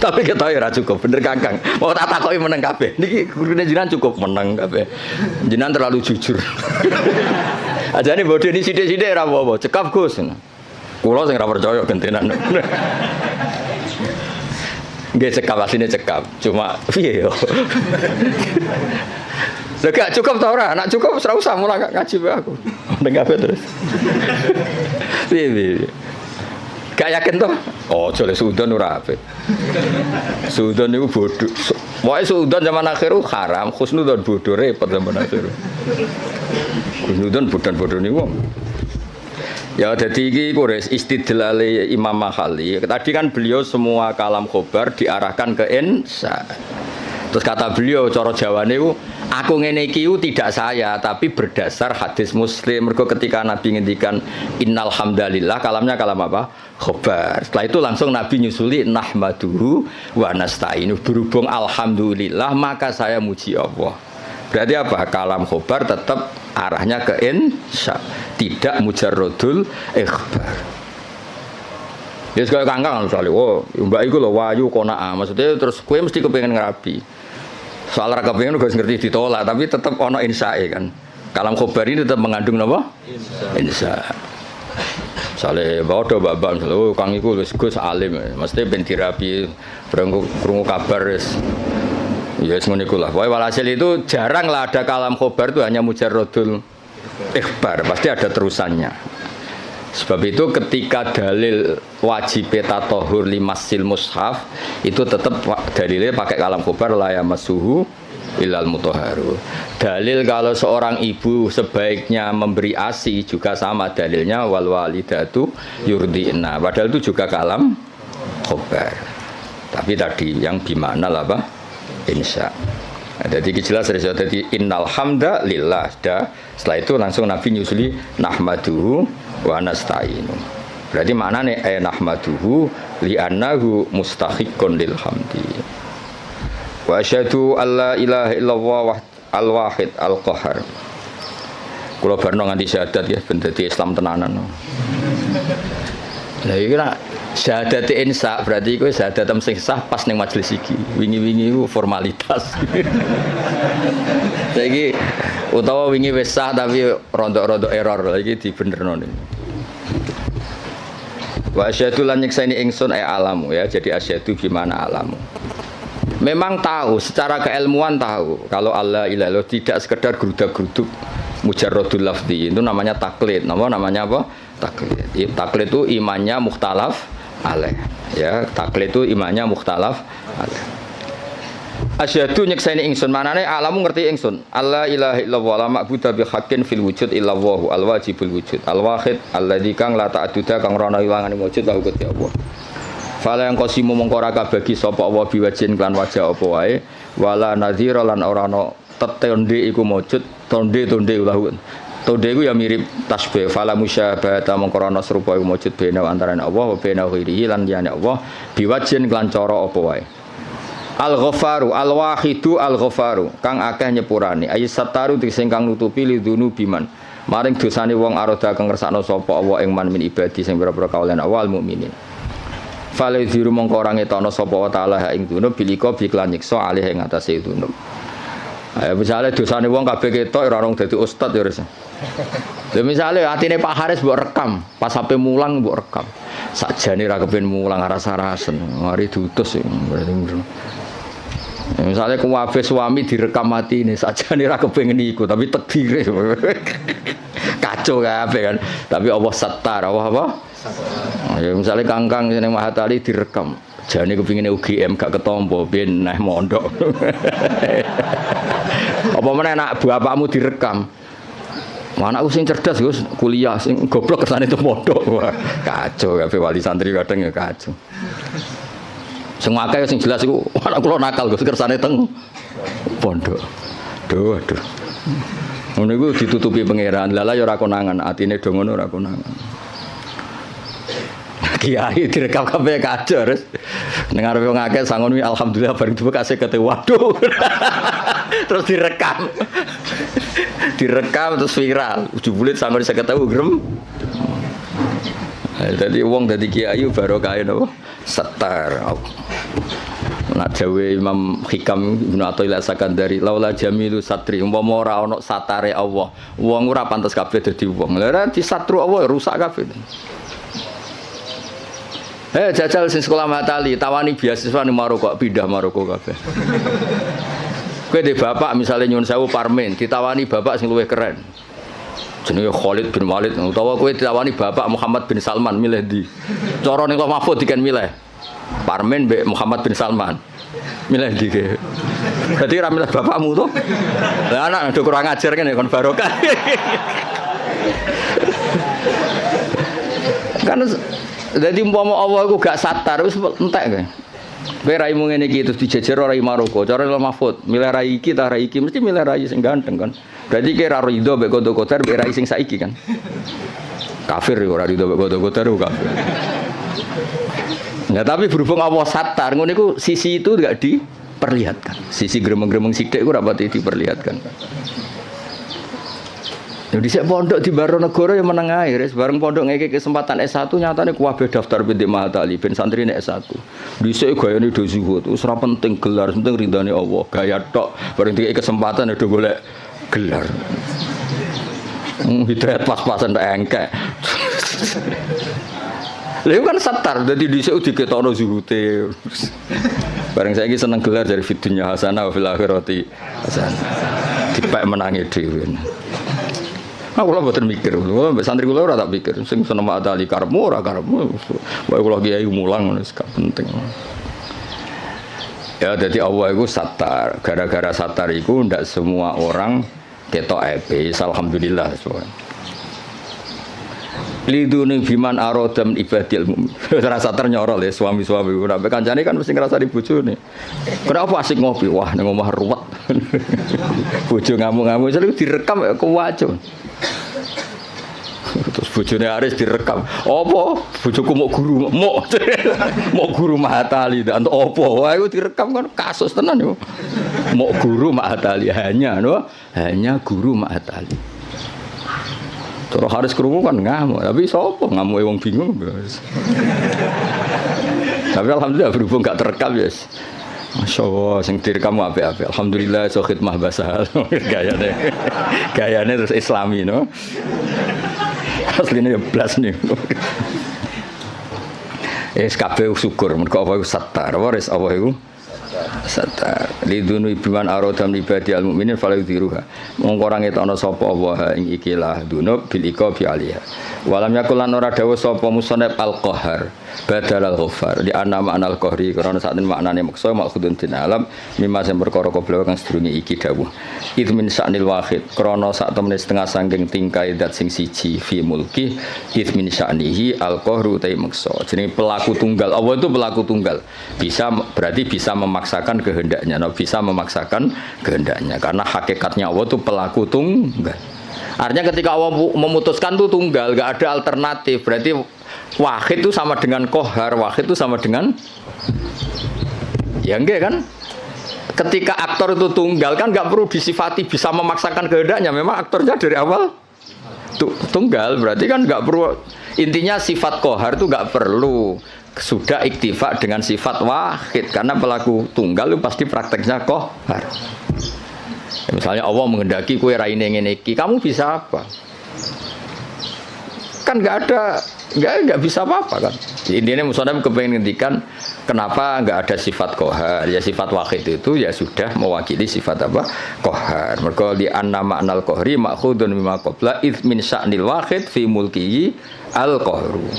Tapi kita ya ora cukup, bener Kakang. Mau tak takoki meneng kabeh. Niki gurune jenengan cukup meneng kabeh. Jenengan terlalu jujur. Ajane bodho ini sithik-sithik ora apa-apa, cekap Gus. Kula sing ora percaya gentenan. Nggih cekap asline cekap, cuma piye yo. Lah gak cukup ta ora? Nek cukup ora usah mulai ngaji wae aku. Meneng kabeh terus. Piye. Gak yakin toh? Oh, jole suudon ora apik. Suudon niku bodho. Wae suudon zaman akhir haram, khusnudon bodho repot zaman akhir. Khusnudon bodho niku. Ya dadi iki kures istidlale Imam Mahali. Tadi kan beliau semua kalam khobar diarahkan ke insya. Terus kata beliau cara Jawane ku aku ngene iki tidak saya tapi berdasar hadis Muslim. Mergo ketika Nabi ngendikan innal hamdalillah kalamnya kalam apa? Khobar. Setelah itu langsung Nabi nyusuli nahmaduhu wa nasta'inu. Berhubung alhamdulillah maka saya muji Allah. Berarti apa? Kalam khobar tetap arahnya ke insya, tidak mujarrodul ikhbar. Ya sekali kangkang misalnya, oh mbak iku lho wayu kona'ah, maksudnya terus kue mesti kepengen ngerabi. Soal ra kepengen gak ngerti ditolak, tapi tetap ono insyae kan. Kalam khobar ini tetap mengandung apa? Insya. Misalnya bawa babak misalnya, oh kang iku wis Gus alim, mesti ben dirabi, krungu kabar wis. Ya semuanya ikulah. Walhasil itu jarang lah ada kalam khobar itu hanya mujarrodul ikhbar, pasti ada terusannya. Sebab itu ketika dalil wajib tatohur limasil mushaf itu tetap dalilnya pakai kalam khobar la yamassuhu illal mutahharu. Dalil kalau seorang ibu sebaiknya memberi ASI juga sama dalilnya wal walidatu yurdi'na. Padahal itu juga kalam khobar. Tapi tadi yang bimana lah apa? Insya. Jadi jelas dari innal hamda lillah. Setelah itu langsung Nabi nyusuli nahmaduhu wa nasta'inu. Berarti maknanya nahmaduhu li'annahu mustahiqqun lil hamdi. Wa asyhadu alla ilaha illallah al-wahid al-qahar. Kula barno nganti syahadat ya ben dadi Islam tenanan. Lah iki nak syahadat insya berarti iku syahadat sing sah pas ning majelis iki. Wingi-wingi iku formalitas. Saiki utawa wingi wis sah tapi rontok-rontok error iki dibenerno niku. Wa asyhadu lan nyekseni ingsun alamu ya. Jadi asyhadu gimana alamu. Memang tahu secara keilmuan tahu kalau Allah ilaha tidak sekedar gerudak-geruduk mujarrodul lafzi itu namanya taklid. Namanya apa? Taklid. Taklid itu imannya mukhtalaf alaih. Ya, taklid itu imannya mukhtalaf alaih. Asyhadu nyekseni ingsun manane alamu ngerti ingsun. Allah ilaha illallah la ma'budu bi haqqin fil wujud illallah al wajibul wujud al wahid alladzi kang la ta'duda kang ora ana ilangane wujud la Gusti Allah. Fala yang qasimu mongko ora kabagi sapa Allah biwajin kan wajah apa wae wala nadhira lan ora ana tetonde iku wujud tonde ulah. Tonde iku ya mirip tasbih fala musyabahata mongko ana serupa iku wujud bena antarané Allah wa bena ghairihi lan liyane Allah biwajin kan cara apa wae. Al-Ghafaru al-Wahidu al-Ghafaru kang akeh nyepurane ayat sataru sing kang nutupi lidunu biman maring dosane wong aroda kang ngersakno sapa Allah ing man min ibadi sing pira-pira kaulan awal mukminin fale diru mongko ora ngetono sapa wa taala ing dunub bilika biklan nyiksa alih ing atase dunub. Ayo misale dosane wong kabeh ketok ora rong dadi ustad ya wis. Lha misale atine Pak Haris mbok rekam pas sampe mulang mbok rekam Sakjane ra kepen mulang rasa-rasen. Mari diutus berarti ngono. Misalnya kuwabe suami direkam mati ini sakjane ra kepengin iku tapi takdire. Kacau kabeh kan. Tapi Allah sattar, apa? Ya misalnya kangkang ning Mahatali direkam. Jane kepingine UGM gak ketompo ben neh mondok. Apa meneh anak bapakmu direkam. Anakku sing cerdas Gus, kuliah sing goblok kersane itu mondok. Wah, kacau kabeh wali santri kadang ya kacau. Sing akeh sing jelas iku anak kula nakal Gus kersane teng pondok. Aduh. Ngono iku ditutupi pangeran. Lala ya ora konangan, atine do ngono ora konangan. Kiai direkam kabeh kacau terus. Ning arepe wong akeh sangon wi alhamdulillah bareng dibekase kete waduh. Terus direkam. Direkam terus viral. Jebule sangon 50.000 grem. Dadi wong dadi kiai barokah napa? Setar. Nak dawe Imam Hikam Ibnu Athaillah Sakandari laula jamilu satri umpama ora ana satare Allah wong ora pantes kabeh dadi wong. Lah disatru Allah rusak kabeh. Jajal sing sekolah Matali tawani beasiswa ning Maroko pindah Maroko kabeh. Kowe de bapak misale nyuwun sewu Parmen ditawani bapak sing luwih keren. Jenenge Khalid bin Walid utawa kowe ditawani bapak Muhammad bin Salman milih ndi? Cara ning Mahfud diken milih. Parmen mbek Muhammad bin Salman. Milih ndi ke? Berarti ra milih bapakmu to? Lah anak do kurang ajar kene kon barokah. Kan dadi umpama Allah iku gak satar wis entek kowe. Kowe raimu ngene iki terus dijejer rai Maroko. Cara Mahfud, milih rai iki ta rai iki mesti milih rai sing ganteng kan. Berarti kira rido mbek kodo-kodar mbek rai sing saiki kan. Kafir ora rido mbek kodo-kodar kafir. Nah, tapi berhubung Allah satar ngono iku sisi itu enggak diperlihatkan. Sisi gremeng-gremeng sithik ku ora pati diperlihatkan. Jadi saya pondok di Baronegoro yang meneng ae, bareng pondok ngeke kesempatan S1 nyatane kuwabe daftar ben Mahatali ben santrine S1. Dhisik gayane do zuhud, wis ora penting gelar, penting ridane Allah. Gaya tok, bareng dikek kesempatan do golek gelar. Hidayat pas-pasan tak engkek. Lha kan satar dadi dhisik diketokno zuhute. Bareng saiki seneng gelar dari fidunya hasanah wa fil akhirati hasanah. Dipek menangi dhewe. Aku lah buatan mikir, santri kula ora tak pikir, sing seneng Mahatali karepmu ora karepmu, wae kula kiai mulang wis gak penting. Ya dadi Allah iku satar, gara-gara satar iku ndak semua orang ketok ape, alhamdulillah soalnya. Lidune biman arodam ibadil mukmin. Rasa ternyorol ya suami-suami ora kancane kan mesti ngrasani bojone. Kenapa asik ngopi? Wah ning omah ruwet. Bojo ngamuk-ngamuk jadi direkam kuwaco. Terus bojone Aris direkam. Apa? Bojoku mau guru, mau guru Mahatali ndak entuk apa. Wah iku direkam kan kasus tenan yo. Mau guru Mahatali hanya guru Mahatali. Terus Haris krungu kan ngamuk, tapi sapa ngamuke wong bingung. Tapi alhamdulillah berhubung gak terekam ya. Masyaallah sing direkam apik-apik. Alhamdulillah iso khidmah bahasa gayane terus Islami no. Asline ya blas nih. Kabeh syukur mergo apa iku satar, waris apa iku satar lidunu biman aradam ibadi al mukminin fala yudhiruha mongko ora ngetokno sapa Allah ing ikilah dunub bil iqabi alaiha walam yakul lan ora dawuh sapa musannaf al qahar badal al ghafar di ana makna al qahri karena sak maknane maksa maksudun din alam mimma sing perkara koblo kang sedurunge iki dawuh itu min sa'nil wahid krana sak temene setengah saking tingkai dat sing siji fi mulki itu min sa'nihi al qahru ta maksa jenenge pelaku tunggal Allah itu pelaku tunggal bisa berarti bisa memaksakan kehendaknya, bisa memaksakan kehendaknya karena hakikatnya Allah itu pelaku tunggal. Artinya ketika Allah memutuskan itu tunggal, gak ada alternatif. Berarti wahid itu sama dengan qahar, wahid itu sama dengan ya enggak kan? Ketika aktor itu tunggal kan gak perlu disifati bisa memaksakan kehendaknya. Memang aktornya dari awal tunggal, berarti kan gak perlu. Intinya sifat qahar itu gak perlu. Sudah iktifa dengan sifat wahid karena pelaku tunggal itu pasti prakteknya qahar. Ya, misalnya Allah menghendaki kowe raine ngene iki, kamu bisa apa? Kan enggak ada Enggak bisa apa-apa kan. Intinya Musonab kepengen ngendikan kenapa enggak ada sifat qahar. Ya sifat wahid itu ya sudah mewakili sifat apa? Qahar. Mergo li anna ma'nal qahri ma'khudun mimma qabla id min sya'nil wahid fi mulkihi al-qahru.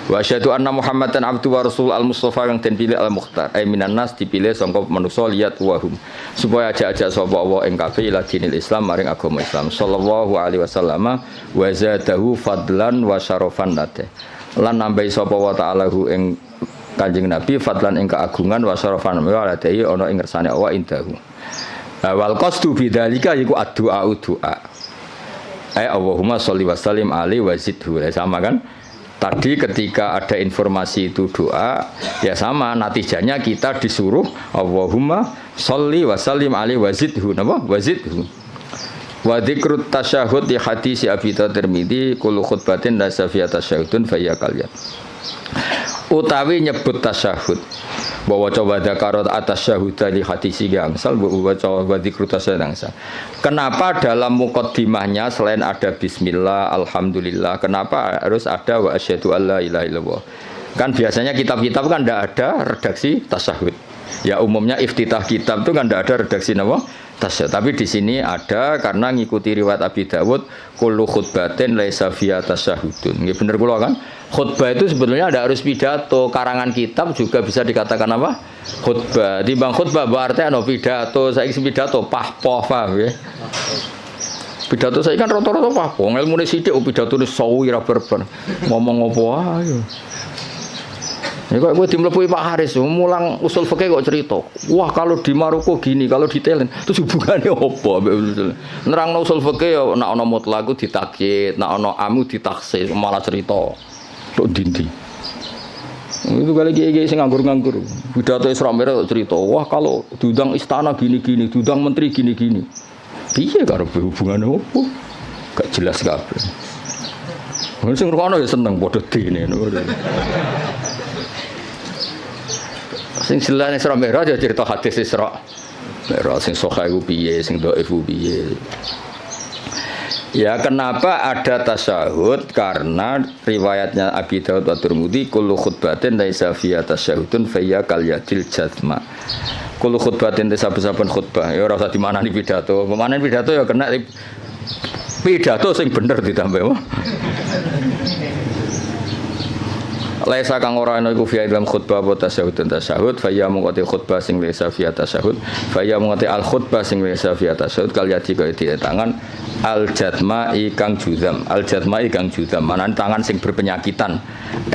Wa asyhadu anna Muhammadan abdu wa rasul al-mustafa yang den pilih al-mukhtar. Ai minan nas dipilih sangka manusa liat wahum. Supaya ajak-ajak sapa Allah ing kabeh ila dinil Islam maring agama Islam. Sallallahu alaihi wasallam wa zadahu fadlan wa syarafan nate. Lan nambahi sapa wa ta'ala hu ing Kanjeng Nabi fadlan ing keagungan wa syarafan wa ladai ana ing ngersane Allah indahu. Wal qasdu bidzalika iku addu'a du'a. Ai Allahumma sholli wa sallim alaihi wa zidhu. Sama kan? Tadi ketika ada informasi itu doa, ya sama natijanya kita disuruh Allahumma sholli wa sallim alaihi wa zidhu, napa? Wa zidhu. Wa dzikrut tasyahhud di hadis Abi Tirmidzi kullu khutbatin la safiya tasyahhudun fa ya kalyan. Utawi nyebut tasyahud bahwa coba dakarat atas syahudah di hadis gangsal bahwa coba dzikrut tasyahud gangsal. Kenapa dalam muqaddimahnya selain ada bismillah, alhamdulillah, kenapa harus ada wa asyhadu alla ilaha illallah? Kan biasanya kitab-kitab kan tidak ada redaksi tasyahud. Ya umumnya iftitah kitab itu kan tidak ada redaksi nama tasyahud. Tapi di sini ada karena ngikuti riwayat Abi Dawud kullu khutbatin laisa fiha tasyahudun. Nggih bener kula kan? Khutbah itu sebetulnya tidak harus pidato, karangan kitab juga bisa dikatakan apa? Khutbah. Timbang khutbah berarti ana pidato, saiki pidato pahpoh paham ya. Pidato saiki kan rata-rata pahpoh, ilmune sithik pidatone sawi ra berber. Ngomong apa ae. Ya kok kowe dimlepuhi Pak Haris, mulang usul fikih kok cerita. Wah, kalau di Maroko gini, kalau di Thailand, terus hubungannya apa? Nerangno usul fikih ya nek ana mutlak ditakyid, nek ana amu ditaksis, malah cerita. Tok dindi. Itu kali kiai sing nganggur-nganggur. Pidato Isra Mi'raj cerita, wah kalau diundang istana gini-gini, diundang menteri gini-gini. Piye karo hubungannya apa? Gak jelas kabeh. Wong sing ngrungokno ya seneng padha dene. Sing jelas Isra Mi'raj ya cerita hadis Isra Mi'raj sing sahih ku piye, sing dhaif ku piye. Ya kenapa ada tasyahud? Karena riwayatnya Abi Dawud wa Tirmidzi kullu khutbatin laisa fiha tasyahudun fa hiya kal yadil jazma. Kullu khutbatin saben-saben khutbah ya ora usah dimanani pidato. Pemanen pidato ya kena pidato sing bener ditambah. Laisa kang ora ana iku fi dalam khutbah apa tasyahud fa ya mungkoti khutbah sing laisa fi tasyahud fa ya mungkoti al khutbah sing laisa fi tasyahud kal yadi kaya di tangan al jatma'i kang judam manan tangan sing berpenyakitan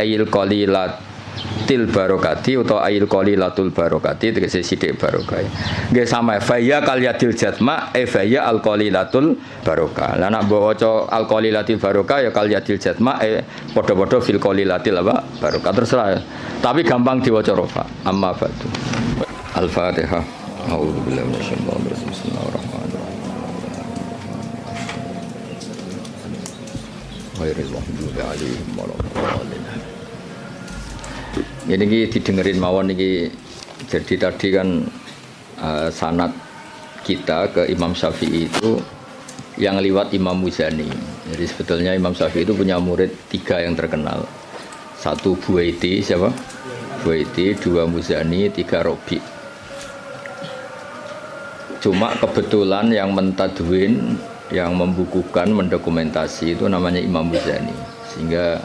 ail qalilatil barokati utawa ail qalilatul barokati tegese sithik barokah nggih sama fa ya kal yadil jatma fa ya al qalilatul barokah lan nek waca al qalilatil barokah ya kal yadil jatma padha-padha fil qalilatil apa barokah terserah tapi gampang diwaca rofa amma fatu al-fatihah a'udzubillahi minasyaitonir rajim bismillahirrahmanirrahim ghairil maghdubi 'alaihim waladdallin. Ini didengerin mawon ini. Jadi tadi kan sanad kita ke Imam Syafi'i itu yang lewat Imam Muzani. Jadi sebetulnya Imam Syafi'i itu punya murid 3 yang terkenal. 1 Buaiti, siapa? Buaiti, 2 Muzani, 3 Robi. Cuma kebetulan yang mentadwin, yang membukukan, mendokumentasi itu namanya Imam Muzani. Sehingga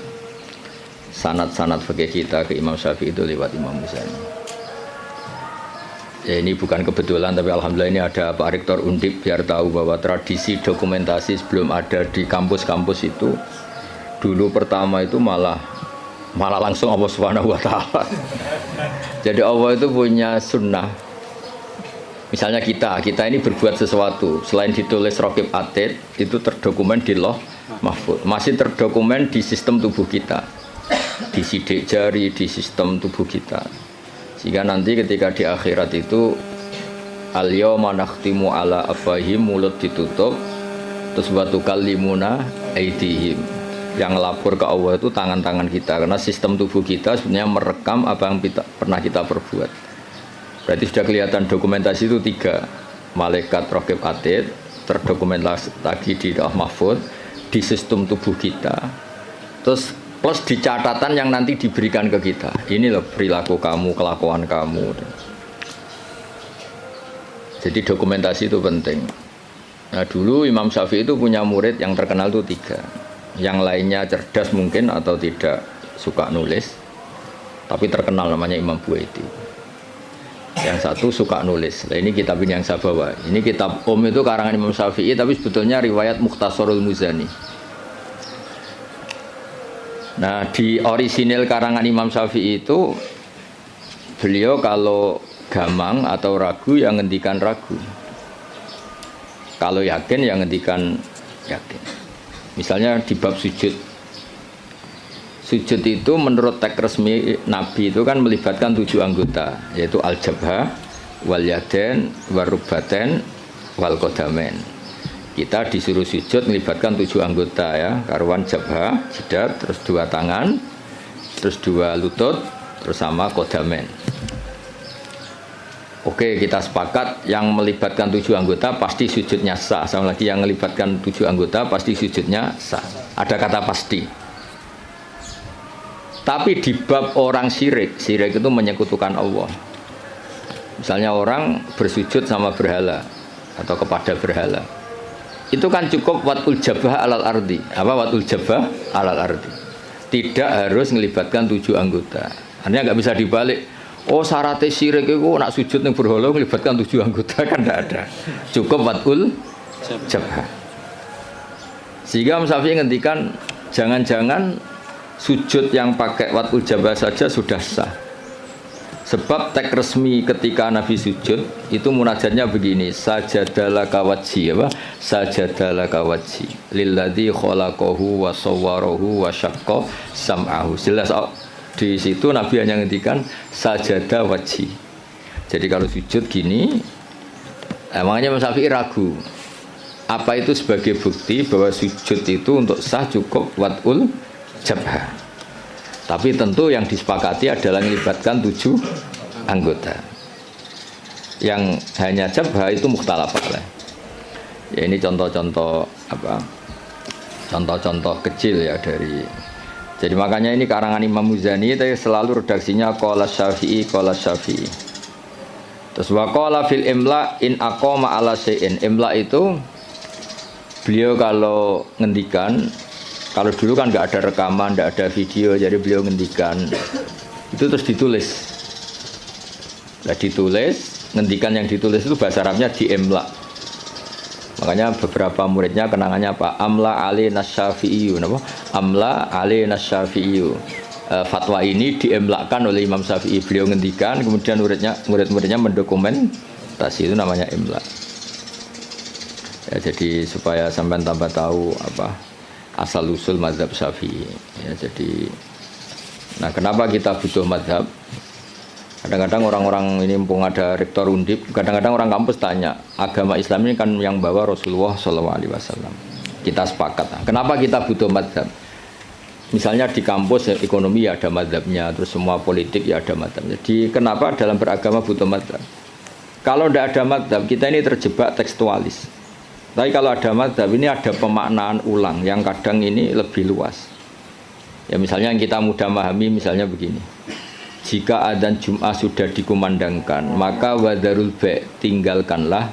sanad-sanad fikih kita ke Imam Syafi'i itu lewat Imam Muzani. Ya ini bukan kebetulan, tapi alhamdulillah ini ada Pak Rektor Undip biar tahu bahwa tradisi dokumentasi sebelum ada di kampus-kampus itu dulu pertama itu malah langsung Allah Subhanahu wa taala. Jadi Allah itu punya sunnah. Misalnya kita ini berbuat sesuatu selain ditulis Raqib Atid itu terdokumen di Lauh Mahfuz, masih terdokumen di sistem tubuh kita, di sidik jari, di sistem tubuh kita, sehingga nanti ketika di akhirat itu al-yawma nakhtimu ala afwahihim, mulut ditutup, terus wa tukallimuna aydihim, yang lapor ke Allah itu tangan-tangan kita, karena sistem tubuh kita sebenarnya merekam apa yang pernah kita perbuat. Berarti sudah kelihatan dokumentasi itu 3 malaikat Raqib Atid terdokumentasi lagi di Lauh Mahfuz, di sistem tubuh kita. Terus plus di catatan yang nanti diberikan ke kita. Ini loh perilaku kamu, kelakuan kamu. Jadi dokumentasi itu penting. Nah dulu Imam Syafi'i itu punya murid yang terkenal itu 3. Yang lainnya cerdas mungkin atau tidak suka nulis, tapi terkenal namanya Imam Buaiti. Yang satu suka nulis. Nah ini kitab ini yang saya bawa. Ini kitab itu karangan Imam Syafi'i, tapi sebetulnya riwayat Mukhtasarul Muzani. Nah di orisinil karangan Imam Syafi'i itu beliau kalau gamang atau ragu yang ngendikan ragu, kalau yakin yang ngendikan yakin. Misalnya di bab sujud itu menurut teks resmi Nabi itu kan melibatkan 7 anggota, yaitu al-jabha, wal yaden, warubaten, wal qadamen. Kita disuruh sujud melibatkan 7 anggota ya, karuan jabha, jidat, terus 2 tangan, terus 2 lutut, terus sama qadamen. Oke, kita sepakat yang melibatkan 7 anggota pasti sujudnya sah. Sama lagi yang melibatkan 7 anggota pasti sujudnya sah. Ada kata pasti. Tapi di bab orang syirik itu menyekutukan Allah. Misalnya orang bersujud sama berhala atau kepada berhala. Itu kan cukup watul jabah alal ardi. Apa watul jabah alal ardi? Tidak harus melibatkan 7 anggota. Artinya nggak bisa dibalik. Oh syaratnya syirik itu nak sujud yang berhala melibatkan 7 anggota kan tidak ada. Cukup watul jabah. Sehingga Imam Syafi'i ngendikan jangan-jangan sujud yang pakai watul jabah saja sudah sah. Sebab teks resmi ketika Nabi sujud itu munajatnya begini, sajadalaka wajhi apa? Sajadalaka wajhi lilladzi khalaqahu wa sawwarahu wa syaqqa sam'ahu. Jelas di situ Nabi hanya ngendikan sajada wajhi. Jadi kalau sujud gini, makanya Imam Syafi'i ragu. Apa itu sebagai bukti bahwa sujud itu untuk sah cukup watul jabha. Tapi tentu yang disepakati adalah melibatkan 7 anggota. Yang hanya jabha itu mukhtalaf alaih. Ya ini contoh-contoh apa? Contoh-contoh kecil ya dari. Jadi makanya ini karangan Imam Muzani itu selalu redaksinya qala Syafi'i qala Syafi'i. Terus wa qala fil imla in aqama ala syai'in. Imla itu beliau kalau ngendikan, kalau dulu kan nggak ada rekaman, nggak ada video, jadi beliau ngendikan itu terus ditulis. Nah ditulis, ngendikan yang ditulis itu bahasa Arabnya di imla. Makanya beberapa muridnya kenangannya apa? Amla ali nasyafi'iyu, apa? Amla ali nasyafi'iyu. Fatwa ini diemlakkan oleh Imam Syafi'i. Beliau ngendikan, kemudian murid-muridnya mendokumentasi, itu namanya imla. Ya, jadi supaya sampai tambah tahu apa asal usul mazhab Syafi'i. Ya, jadi, nah kenapa kita butuh mazhab? Kadang-kadang orang-orang ini mumpung ada rektor Undip, kadang-kadang orang kampus tanya, agama Islam ini kan yang bawa Rasulullah SAW. Kita sepakat. Kenapa kita butuh mazhab? Misalnya di kampus ya, ekonomi ya ada mazhabnya, terus semua politik ya ada mazhabnya. Jadi kenapa dalam beragama butuh mazhab? Kalau tidak ada mazhab, kita ini terjebak tekstualis. Tapi kalau ada mazhab ini ada pemaknaan ulang yang kadang ini lebih luas. Ya misalnya yang kita mudah memahami misalnya begini. Jika adzan Jum'ah sudah dikumandangkan, maka wadarul ba' tinggalkanlah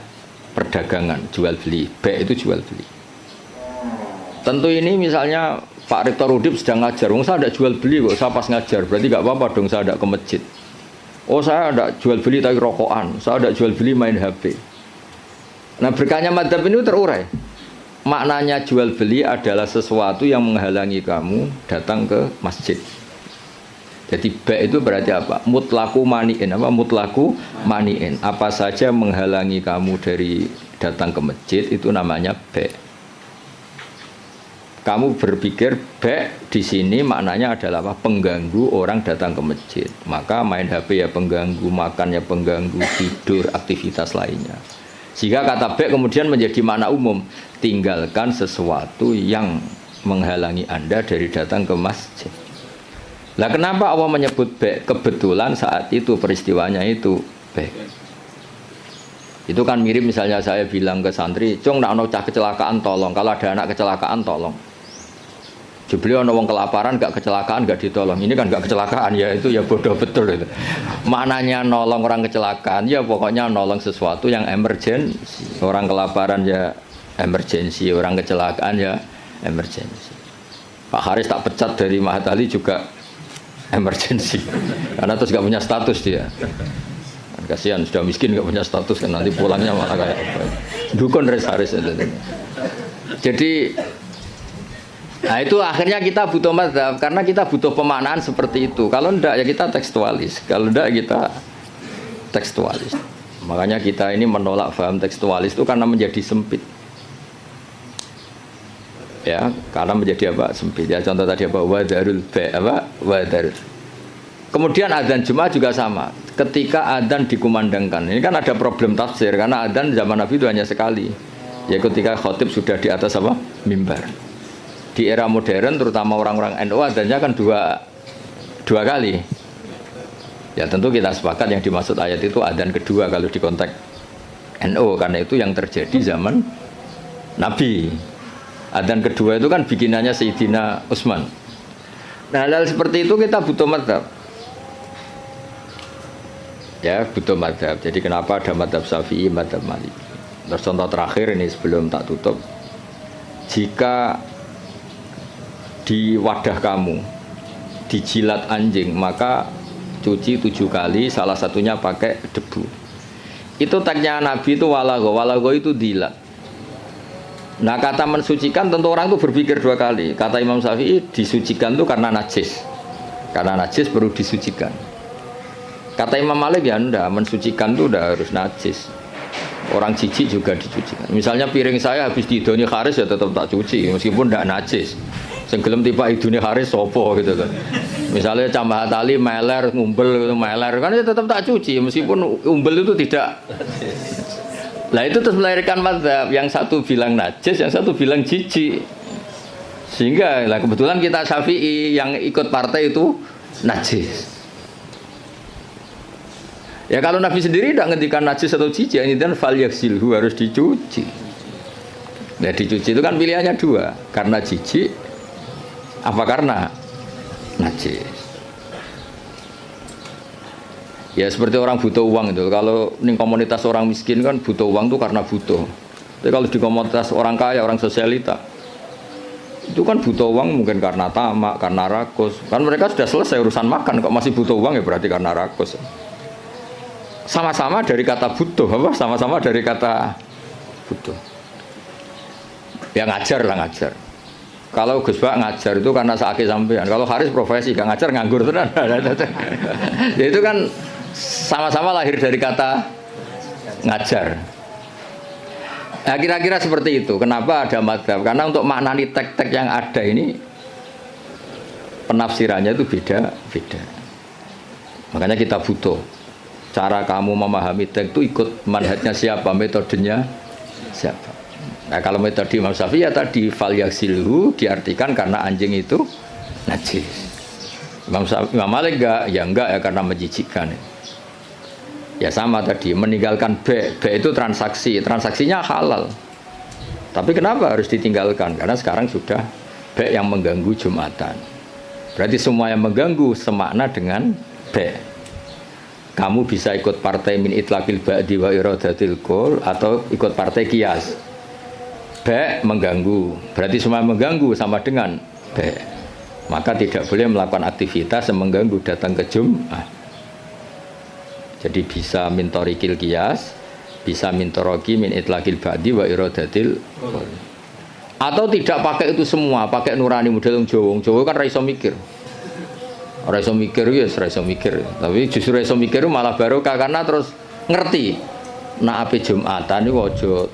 perdagangan, jual beli. Ba' itu jual beli. Tentu ini misalnya Pak Rektor Udip sedang ngajar, saya tidak jual beli kok, saya pas ngajar, berarti nggak apa-apa dong saya tidak ke masjid. Oh saya tidak jual beli tapi rokokan, saya tidak jual beli main HP. Nah berkahnya madzhab ini terurai. Maknanya jual beli adalah sesuatu yang menghalangi kamu datang ke masjid. Jadi ba' itu berarti apa? Mutlaku mani'in. Apa mutlaku mani'in? Apa saja menghalangi kamu dari datang ke masjid itu namanya ba'. Kamu berpikir ba' di sini maknanya adalah apa? Pengganggu orang datang ke masjid. Maka main HP ya pengganggu, makan ya pengganggu, tidur, aktivitas lainnya. Sehingga kata ba' kemudian menjadi makna umum. Tinggalkan sesuatu yang menghalangi Anda dari datang ke masjid. Lah kenapa Allah menyebut ba'? Kebetulan saat itu peristiwanya itu ba'. Itu kan mirip misalnya saya bilang ke santri, "Cung, nak ono cah kecelakaan tolong. Kalau ada anak kecelakaan tolong." Jebule ana wong kelaparan gak kecelakaan gak ditolong. Ini kan gak kecelakaan ya itu ya bodoh betul itu. Maknanya nolong orang kecelakaan ya pokoknya nolong sesuatu yang emergensi. Orang kelaparan ya emergensi, orang kecelakaan ya emergensi. Pak Haris tak pecat dari Mahatali juga emergensi. Karena terus gak punya status dia. Kan kasihan sudah miskin gak punya status kan nanti pulangnya malah kayak apa. Dukun Haris itu. Jadi nah itu akhirnya kita butuh mazhab karena kita butuh pemaknaan seperti itu. Kalau enggak ya kita tekstualis. Kalau enggak kita tekstualis. Makanya kita ini menolak paham tekstualis itu karena menjadi sempit. Ya, karena menjadi apa? Sempit. Ya contoh tadi apa? Wadarul wadarul. Kemudian adzan Jumat juga sama. Ketika adzan dikumandangkan. Ini kan ada problem tafsir karena adzan zaman Nabi itu hanya sekali. Ya ketika khotib sudah di atas apa? Mimbar. Di era modern terutama orang-orang NU adanya kan dua kali. Ya tentu kita sepakat yang dimaksud ayat itu adzan kedua kalau di konteks NU karena itu yang terjadi zaman Nabi. Adzan kedua itu kan bikinannya Sayyidina Utsman. Nah hal seperti itu kita butuh mazhab. Ya butuh mazhab. Jadi kenapa ada mazhab Syafi'i, mazhab Maliki. Terus contoh terakhir ini sebelum tak tutup. Jika di wadah kamu dijilat anjing maka cuci 7 kali, salah satunya pakai debu. Itu tagnya Nabi itu walago itu dilat. Nah kata mensucikan tentu orang itu berpikir 2 kali. Kata Imam Syafi'i disucikan itu karena najis perlu disucikan. Kata Imam Malik ya enggak, mensucikan itu udah harus najis. Orang jijik juga dicucikan. Misalnya piring saya habis didoni Haris ya tetap tak cuci meskipun enggak najis. Senggelem tiba idune Haris sopo gitu kan. Misalnya Cambah Tali meler ngumbel gitu meler kan ya tetap tak cuci meskipun umbel itu tidak. Lah itu terus melahirkan mazhab yang satu bilang najis, yang satu bilang jijik. Sehingga lah kebetulan kita Syafi'i yang ikut partai itu najis. Ya kalau Nabi sendiri tidak ngendikan najis atau jijik, ini dan fal yaksilhu harus dicuci. Nah dicuci itu kan pilihannya 2, karena jijik apa karena najis. Ya seperti orang butuh uang itu. Kalau di komunitas orang miskin kan butuh uang itu karena butuh. Tapi kalau di komunitas orang kaya, orang sosialita itu kan butuh uang mungkin karena tamak, karena rakus. Kan mereka sudah selesai urusan makan, kok masih butuh uang ya berarti karena rakus. Sama-sama dari kata butuh, apa? Sama-sama dari kata butuh. Ya ngajar lah ngajar. Kalau Gus Bak ngajar itu karena sakit sampean. Kalau Haris profesi gak ngajar nganggur tenan. Ya itu kan sama-sama lahir dari kata ngajar. Nah kira-kira seperti itu. Kenapa ada mazhab? Karena untuk maknani tek-tek yang ada ini penafsirannya itu beda-beda. Makanya kita butuh cara kamu memahami tek itu ikut manhajnya siapa, metodenya siapa. Nah kalau metode Imam Syafi'i ya tadi fal yaksilhu diartikan karena anjing itu najis. Imam Malik enggak ya karena menjijikkan. Ya sama tadi meninggalkan B itu transaksinya halal. Tapi kenapa harus ditinggalkan? Karena sekarang sudah B yang mengganggu Jumatan. Berarti semua yang mengganggu semakna dengan B. Kamu bisa ikut partai min itlaqil ba'di wa iradatil qul atau ikut partai qiyas. B mengganggu, berarti semua mengganggu sama dengan B. Maka tidak boleh melakukan aktivitas yang mengganggu datang ke Jumat. Jadi bisa min thariqil qiyas, bisa min thariqi min itlaqil ba'di wa iradatil qul. Atau tidak pakai itu semua, pakai nurani model Jawa kan ra iso mikir. Ora iso mikir ya ora iso mikir. Tapi justru iso mikir malah barokah karena terus ngerti. Nah ape Jumatan niku aja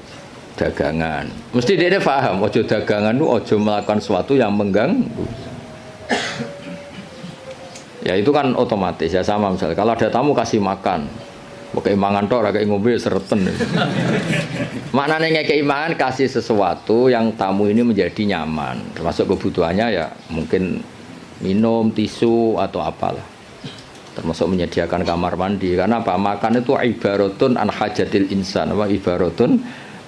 dagangan. Mesti dia paham aja dagangan itu aja melakukan sesuatu yang mengganggu. Ya itu kan otomatis ya sama misalnya kalau ada tamu kasih makan. Pakai mangan tok ora kayak ngombe sereten. Maknanya ngekei mangan kasih sesuatu yang tamu ini menjadi nyaman. Termasuk kebutuhannya ya mungkin minum, tisu atau apalah. Termasuk menyediakan kamar mandi karena apa? Makan itu ibaratun an hajatil insan, apa ibaratun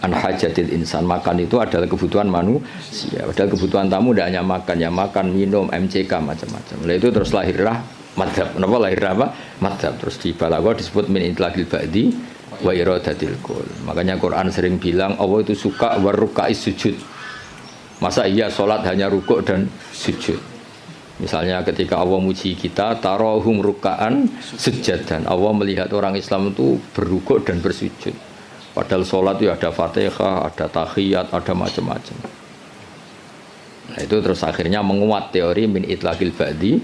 an hajatil insan. Makan itu adalah kebutuhan manusia. Padahal kebutuhan tamu tidak hanya makan, ya makan, minum, MCK macam-macam. Nah itu terus lahirlah madhab. Kenapa lahir apa? Madhab. Terus di balaghah disebut min itlaqil ba'di wa iradatil kul. Makanya Quran sering bilang Allah itu suka warukais sujud. Masa iya sholat hanya rukuk dan sujud? Misalnya ketika Allah muji kita, tarahum ruka'an sujadan. Allah melihat orang Islam itu berrukuk dan bersujud. Padahal sholat itu ada Fatihah, ada tahiyat, ada macam-macam. Nah itu terus akhirnya menguat teori min itlaqil ba'di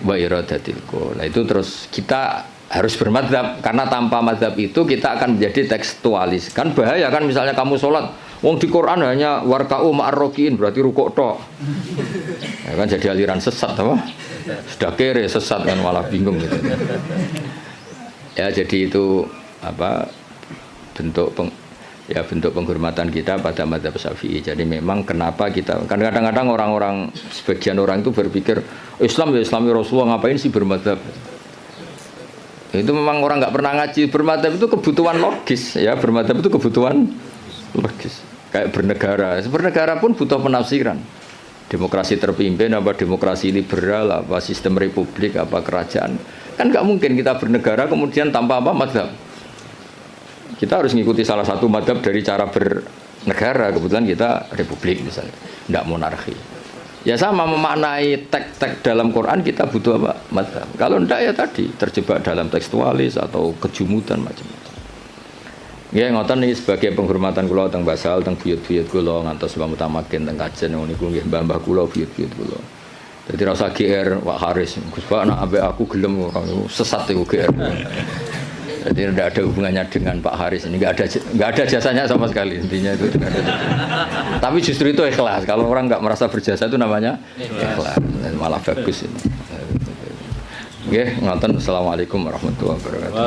wa iradatil kul. Nah itu terus kita harus bermadzhab, karena tanpa madzhab itu kita akan menjadi tekstualis. Kan bahaya kan misalnya kamu sholat, wong di Quran hanya warka'u ma'arrokiin, berarti rukuk tok. Ya kan jadi aliran sesat apa? Sudah kere sesat kan malah bingung gitu. Ya jadi itu apa bentuk penghormatan kita pada madzhab Syafi'i. Jadi memang kenapa kita kan kadang-kadang orang-orang sebagian orang itu berpikir Islam ya Islami Rasulullah, ngapain sih bermadzhab? Itu memang orang nggak pernah ngaji. Bermadzhab itu kebutuhan logis ya, bermadzhab itu kebutuhan logis. Kayak bernegara pun butuh penafsiran. Demokrasi terpimpin apa demokrasi liberal, apa sistem republik, apa kerajaan. Kan nggak mungkin kita bernegara kemudian tanpa apa madzhab. Kita harus mengikuti salah satu madzhab dari cara bernegara. Kebetulan kita republik misalnya, nggak monarki. Ya sama memaknai teks-teks dalam Quran kita butuh apa? Madzhab. Kalau enggak ya tadi terjebak dalam tekstualis atau kejumudan macam-macam. Ya ngoten niki sebagai penghormatan kula teng Basal, teng buyut-buyut kula ngantos Mbah Mutamakin teng Kajen niku nggih mbah-mbah kula buyut-buyut kula. Dadi ra usah GR Pak Haris. Gus Pak nek ambek aku gelem ora sesat iku GR. Jadi tidak ada hubungannya dengan Pak Haris ini, nggak ada jasanya sama sekali, intinya itu tidak ada. Tapi justru itu ikhlas. Kalau orang nggak merasa berjasa itu namanya ikhlas, malah bagus ini. Oke, ngoten. Assalamualaikum warahmatullahi wabarakatuh.